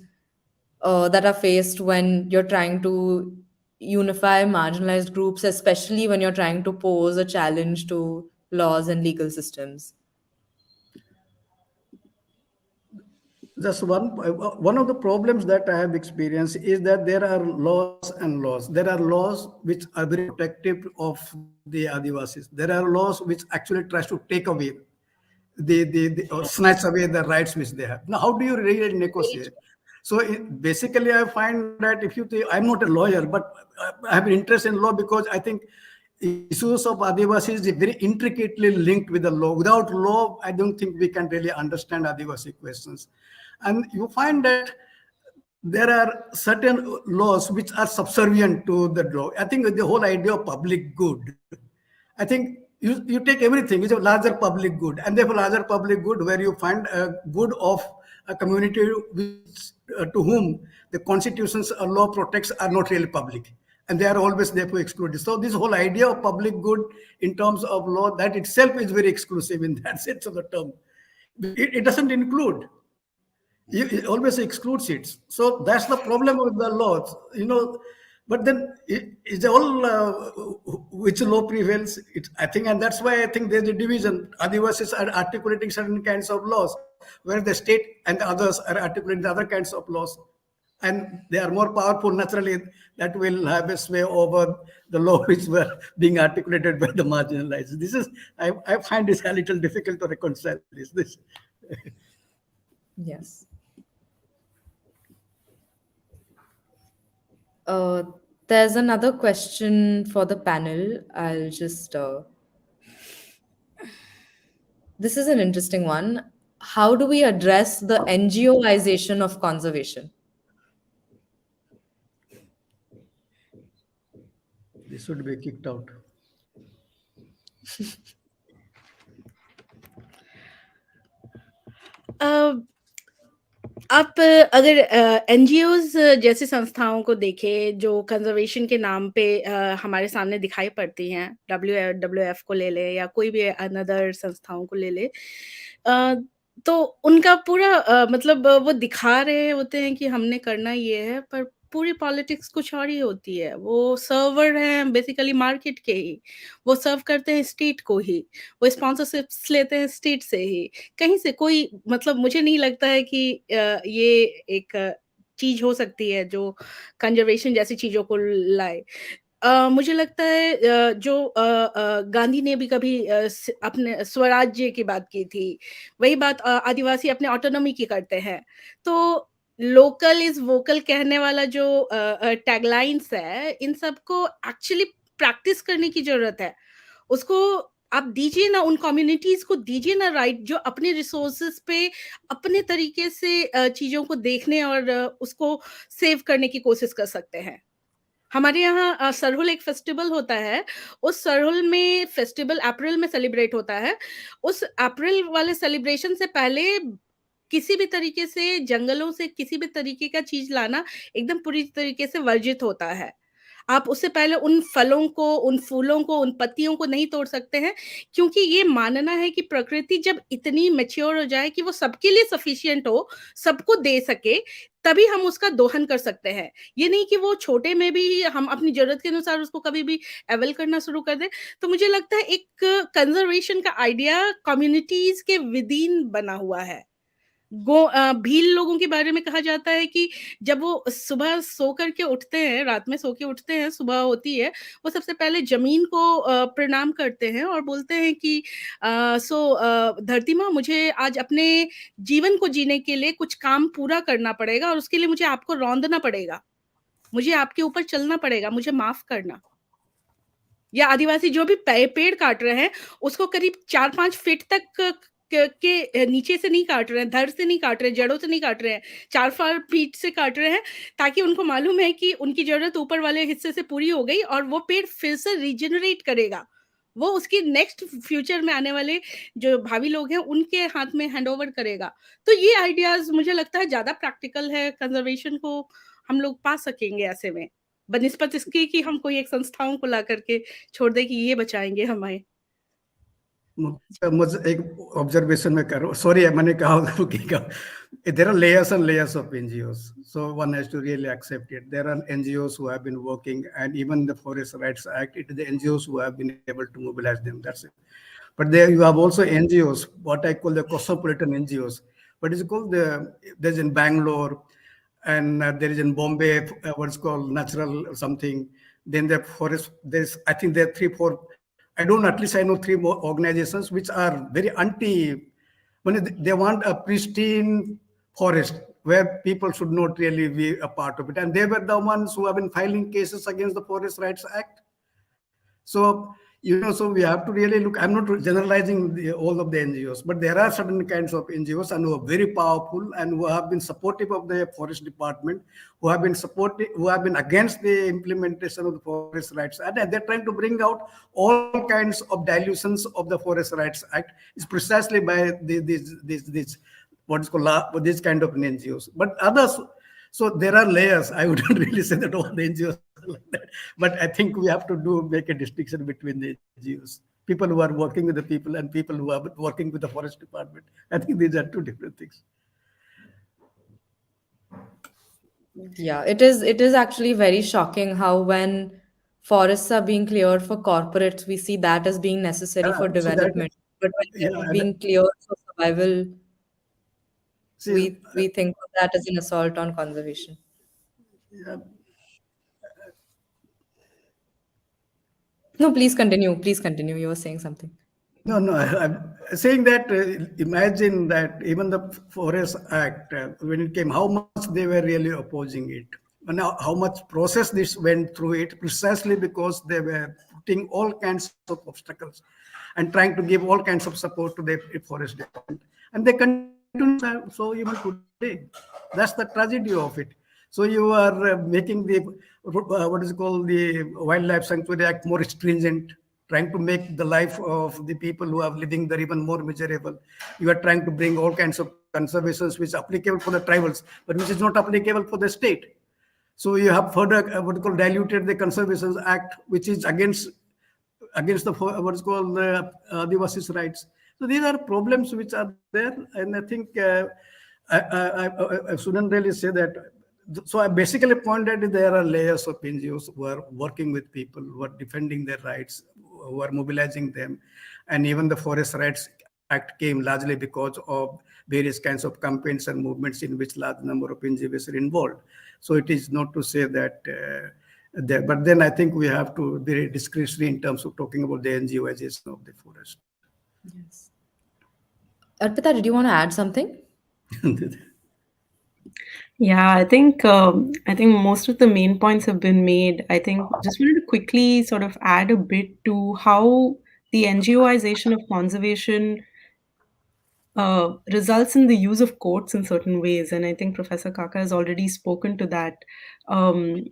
that are faced when you're trying to unify marginalized groups, especially when you're trying to pose a challenge to laws and legal systems? Just one of the problems that I have experienced is that there are laws and laws. There are laws which are very protective of the Adivasis. There are laws which actually tries to take away or snatch away the rights which they have. Now, how do you really negotiate? So basically, I find that if you think, I'm not a lawyer, but I have an interest in law because I think issues of Adivasi is very intricately linked with the law. Without law, I don't think we can really understand Adivasi questions. And you find that there are certain laws which are subservient to the law. I think the whole idea of public good, I think you take everything, it's a larger public good, and therefore larger public good where you find a good of a community which, to whom the constitutions or law protects are not really public, and they are always therefore excluded. So this whole idea of public good in terms of law, that itself is very exclusive in that sense of the term. It doesn't include. It always excludes it. So that's the problem with the laws, But then it's all which law prevails. I think, and that's why I think there's a division. Adivasis are articulating certain kinds of laws, where the state and the others are articulating the other kinds of laws, and they are more powerful. Naturally, that will have a sway over the law which were being articulated by the marginalized. This is I find this a little difficult to reconcile. This. Yes. There's another question for the panel. I'll just. This is an interesting one. How do we address the NGOization of conservation? This should be kicked out. आप अगर NGOs जैसी संस्थाओं को देखें जो conservation के नाम पे हमारे सामने दिखाई पड़ती हैं, WWF को ले ले या कोई भी अनदर संस्थाओं को ले ले, तो उनका पूरा मतलब वो दिखा रहे होते हैं कि हमने करना ये है, पर पूरी पॉलिटिक्स कुछ और ही होती है। वो सर्वर हैं बेसिकली मार्केट के ही, वो सर्व करते हैं स्टेट को ही, वो स्पॉन्सरशिप्स लेते हैं स्टेट से ही। कहीं से कोई मतलब मुझे नहीं लगता है कि ये एक चीज़ हो सकती है जो कंज़र्वेशन जैसी चीज़ों को लाए। मुझे लगता है जो गांधी ने भी कभी अपने स्वराज्य की बात की थी, वही बात आदिवासी अपने ऑटोनॉमी की करते हैं। तो लोकल इज़ वोकल कहने वाला जो टैगलाइन्स है, इन सबको एक्चुअली प्रैक्टिस करने की ज़रूरत है। उसको आप दीजिए ना, उन कम्युनिटीज़ को दीजिए ना राइट, जो अपने रिसोर्सेज़ पे अपने तरीके से चीज़ों को देखने और उसको सेव करने की कोशिश कर सकते हैं। हमारे यहाँ सरहुल एक फेस्टिवल होता है, उस सरहुल में फेस्टिवल अप्रैल में सेलिब्रेट होता है। उस अप्रैल वाले सेलिब्रेशन से पहले किसी भी तरीके से जंगलों से किसी भी तरीके का चीज़ लाना एकदम पूरी तरीके से वर्जित होता है। आप उससे पहले उन फलों को, उन फूलों को, उन पत्तियों को नहीं तोड़ सकते हैं, क्योंकि ये मानना है कि प्रकृति जब इतनी मैच्योर हो जाए कि वो सबके लिए सफिशिएंट हो, सबको दे सके, तभी हम उसका दोहन कर सकते हैं। ये नहीं कि वो छोटे में भी हम अपनी ज़रूरत के अनुसार उसको कभी भी अवेल करना शुरू कर दें। तो मुझे लगता है एक कंज़र्वेशन का आइडिया कम्युनिटीज़ के विदिन बना हुआ है। भील लोगों के बारे में कहा जाता है कि जब वो सुबह सो करके उठते हैं, रात में सो के उठते हैं, सुबह होती है, वो सबसे पहले ज़मीन को प्रणाम करते हैं और बोलते हैं कि धरती माँ, मुझे आज अपने जीवन को जीने के लिए कुछ काम पूरा करना पड़ेगा और उसके लिए मुझे आपको रौंदना पड़ेगा। मुझे आपके ऊपर चलना पड़ेगा, मुझे माफ़ करना। या आदिवासी जो भी पेड़ काट रहे हैं, उसको करीब 4-5 फीट तक के नीचे से नहीं काट रहे हैं, धड़ से नहीं काट रहे हैं, जड़ों से नहीं काट रहे हैं, 4-5 फीट से काट रहे हैं, ताकि उनको मालूम है कि उनकी ज़रूरत ऊपर वाले हिस्से से पूरी हो गई और वो पेड़ फिर से रीजेनरेट करेगा। वो उसकी नेक्स्ट फ्यूचर में आने वाले जो भावी लोग हैं, उनके हाथ में हैंडओवर करेगा। तो ये आइडियाज़ मुझे लगता है ज़्यादा प्रैक्टिकल है, कंज़र्वेशन को हम लोग पा सकेंगे ऐसे में। बनिस्बत इसकी कि हम कोई एक संस्थाओं को ला करके छोड़ दें कि ये बचाएँगे हमें। मुझे एक ऑब्जर्वेशन में करूँ, सॉरी मैंने कहा कि there are layers and layers of NGOs, so one has to really accept it. There are NGOs who have been working, and even the Forest Rights Act, it is the NGOs who have been able to mobilize them, that's it. But there you have also NGOs, what I call the cosmopolitan NGOs. What is it called? There's in Bangalore, and there is in Bombay, what's called natural or something. Then the forest, there's, I think there are 3-4, I don't, at least I know 3 more organizations which are very when they want a pristine forest where people should not really be a part of it. And they were the ones who have been filing cases against the Forest Rights Act. So, so we have to really look. I'm not generalizing all of the NGOs, but there are certain kinds of NGOs and who are very powerful and who have been supportive of the forest department, who have been against the implementation of the Forest Rights Act, and they're trying to bring out all kinds of dilutions of the Forest Rights Act. Is precisely by these what is called these kind of NGOs, but others. So there are layers. I wouldn't really say that all the NGOs are like that, but I think we have to make a distinction between the NGOs, people who are working with the people and people who are working with the forest department. I think these are 2 different things. Yeah, it is actually very shocking how when forests are being cleared for corporates, we see that as being necessary for So that, development. But when yeah, they're being cleared for survival, see, we think of that as an assault on conservation. yeah, No, please continue. Please continue. You were saying something. no, I'm saying that imagine that even the Forest Act, when it came, how much they were really opposing it. And now, how much process this went through it, precisely because they were putting all kinds of obstacles and trying to give all kinds of support to the forest department. And they continue, so even today. That's the tragedy of it. So you are making the, what is called the Wildlife Sanctuary Act more stringent, trying to make the life of the people who are living there even more miserable. You are trying to bring all kinds of conservations which are applicable for the tribals, but which is not applicable for the state. So you have further what is called diluted the Conservation Act, which is against the what is called the Adivasis rights. So these are problems which are there, and I think I shouldn't really say that So I basically pointed that there are layers of NGOs who are working with people, who are defending their rights, who are mobilizing them. And even the Forest Rights Act came largely because of various kinds of campaigns and movements in which large number of NGOs are involved. So it is not to say that, but then I think we have to be very discretionary in terms of talking about the NGOization of the forest. Yes. Arpita, did you want to add something? Yeah, I think most of the main points have been made. I think just wanted to quickly sort of add a bit to how the NGOization of conservation results in the use of courts in certain ways. And I think Professor Kaka has already spoken to that. Um,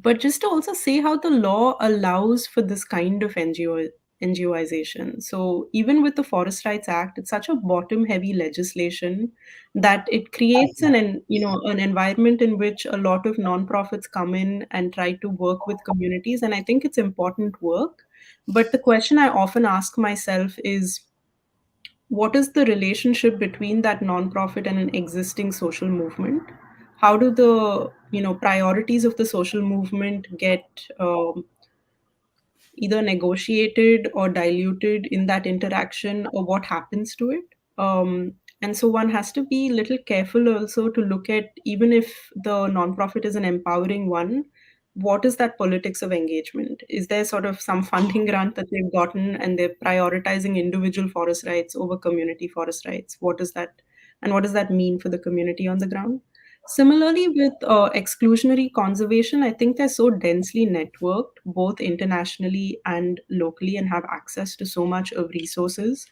but just to also say how the law allows for this kind of NGOization. So even with the Forest Rights Act, it's such a bottom-heavy legislation that it creates an environment in which a lot of nonprofits come in and try to work with communities. And I think it's important work. But the question I often ask myself is, what is the relationship between that nonprofit and an existing social movement? How do the priorities of the social movement get either negotiated or diluted in that interaction, or what happens to it? And so one has to be a little careful also to look at, even if the nonprofit is an empowering one, what is that politics of engagement? Is there sort of some funding grant that they've gotten and they're prioritizing individual forest rights over community forest rights? What is that? And what does that mean for the community on the ground? Similarly, with exclusionary conservation, I think they're so densely networked, both internationally and locally, and have access to so much of resources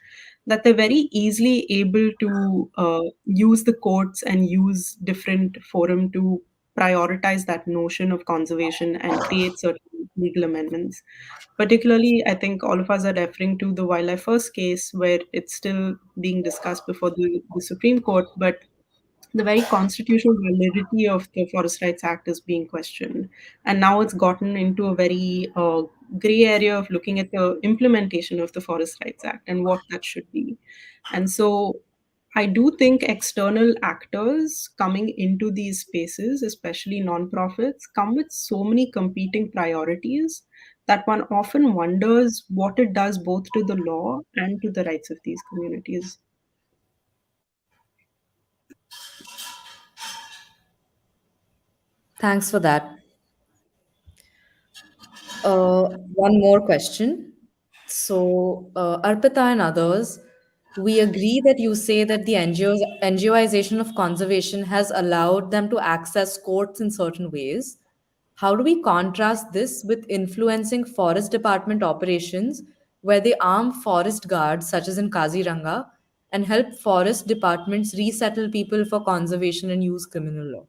that they're very easily able to use the courts and use different forum to prioritize that notion of conservation and create certain legal amendments. Particularly, I think all of us are referring to the Wildlife First case, where it's still being discussed before the Supreme Court, but the very constitutional validity of the Forest Rights Act is being questioned. And now it's gotten into a very gray area of looking at the implementation of the Forest Rights Act and what that should be. And so I do think external actors coming into these spaces, especially nonprofits, come with so many competing priorities that one often wonders what it does both to the law and to the rights of these communities. Thanks for that. One more question. So, Arpita and others, we agree that you say that the NGOization of conservation has allowed them to access courts in certain ways. How do we contrast this with influencing forest department operations where they arm forest guards, such as in Kaziranga, and help forest departments resettle people for conservation and use criminal law?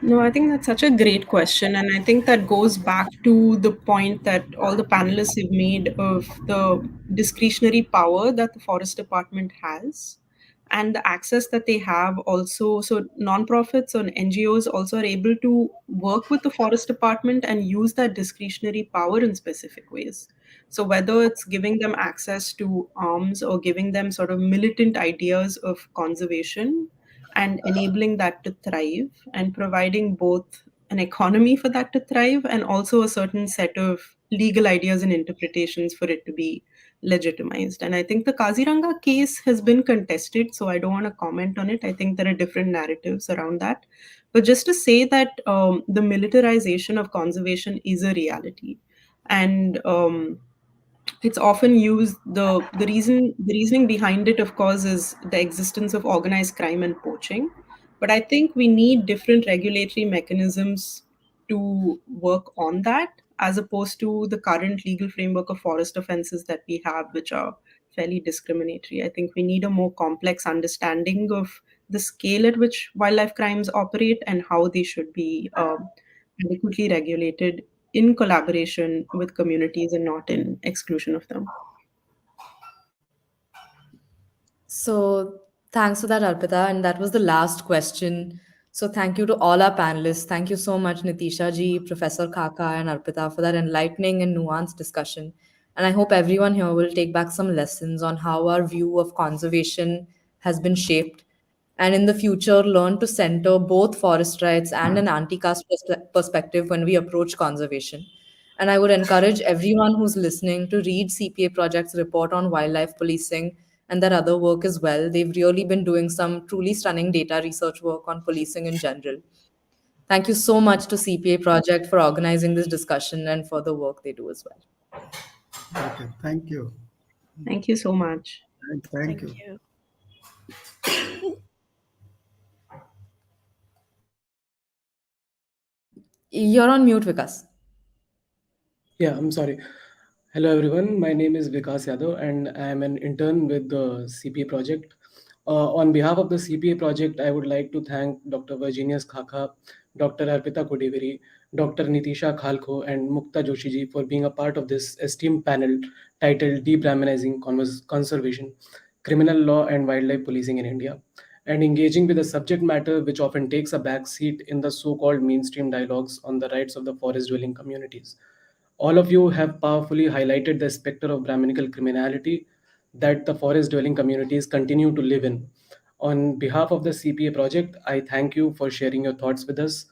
No, I think that's such a great question. And I think that goes back to the point that all the panelists have made of the discretionary power that the forest department has and the access that they have also. So, nonprofits and NGOs also are able to work with the forest department and use that discretionary power in specific ways. So, whether it's giving them access to arms or giving them sort of militant ideas of conservation and enabling that to thrive and providing both an economy for that to thrive and also a certain set of legal ideas and interpretations for it to be legitimized. And I think the Kaziranga case has been contested, so I don't want to comment on it. I think there are different narratives around that. But just to say that the militarization of conservation is a reality. And it's often used, the reasoning behind it, of course, is the existence of organized crime and poaching. But I think we need different regulatory mechanisms to work on that, as opposed to the current legal framework of forest offenses that we have, which are fairly discriminatory. I think we need a more complex understanding of the scale at which wildlife crimes operate and how they should be adequately regulated in collaboration with communities and not in exclusion of them. So, thanks for that, Arpita. And that was the last question. So, thank you to all our panelists. Thank you so much, Neetisha ji, Professor Kaka, and Arpita, for that enlightening and nuanced discussion. And I hope everyone here will take back some lessons on how our view of conservation has been shaped, and in the future learn to center both forest rights and an anti-caste perspective when we approach conservation. And I would encourage everyone who's listening to read CPA Project's report on wildlife policing and their other work as well. They've really been doing some truly stunning data research work on policing in general. Thank you so much to CPA Project for organizing this discussion and for the work they do as well. Okay, thank you. Thank you so much. Thank you. you. You're on mute, Vikas. Yeah, I'm sorry. Hello, everyone. My name is Vikas Yadav, and I am an intern with the CPA project. On behalf of the CPA project, I would like to thank Dr. Virginius Xaxa, Dr. Arpitha Kodiveri, Dr. Neetisha Xalxo, and Mukta Joshi ji for being a part of this esteemed panel titled Debrahminising Conservation, Criminal Law and Wildlife Policing in India, and engaging with a subject matter which often takes a back seat in the so-called mainstream dialogues on the rights of the forest-dwelling communities. All of you have powerfully highlighted the specter of Brahminical criminality that the forest dwelling communities continue to live in. On behalf of the CPA project, I thank you for sharing your thoughts with us.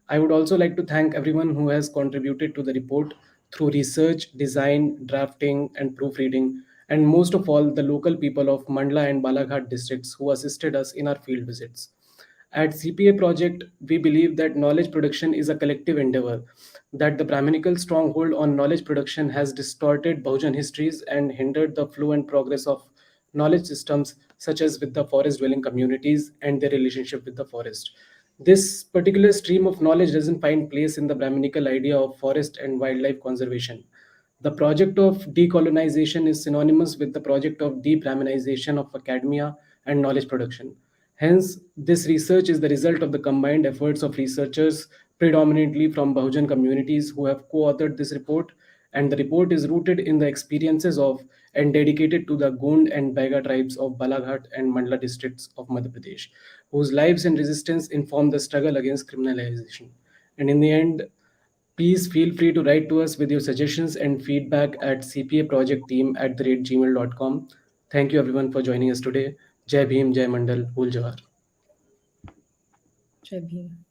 I would also like to thank everyone who has contributed to the report through research, design, drafting, and proofreading, and most of all, the local people of Mandla and Balaghat districts who assisted us in our field visits. At CPA Project, we believe that knowledge production is a collective endeavor, that the Brahminical stronghold on knowledge production has distorted Bahujan histories and hindered the flow and progress of knowledge systems, such as with the forest dwelling communities and their relationship with the forest. This particular stream of knowledge doesn't find place in the Brahminical idea of forest and wildlife conservation. The project of decolonization is synonymous with the project of de-Brahminization of academia and knowledge production. Hence, this research is the result of the combined efforts of researchers predominantly from Bahujan communities who have co-authored this report, and the report is rooted in the experiences of and dedicated to the Gond and Baiga tribes of Balaghat and Mandla districts of Madhya Pradesh, whose lives and resistance inform the struggle against criminalization. And in the end, please feel free to write to us with your suggestions and feedback at cpaprojectteam@gmail.com. Thank you everyone for joining us today. Jai Bhim, Jai Mandal, Bhul Jawar. Jai Bhim.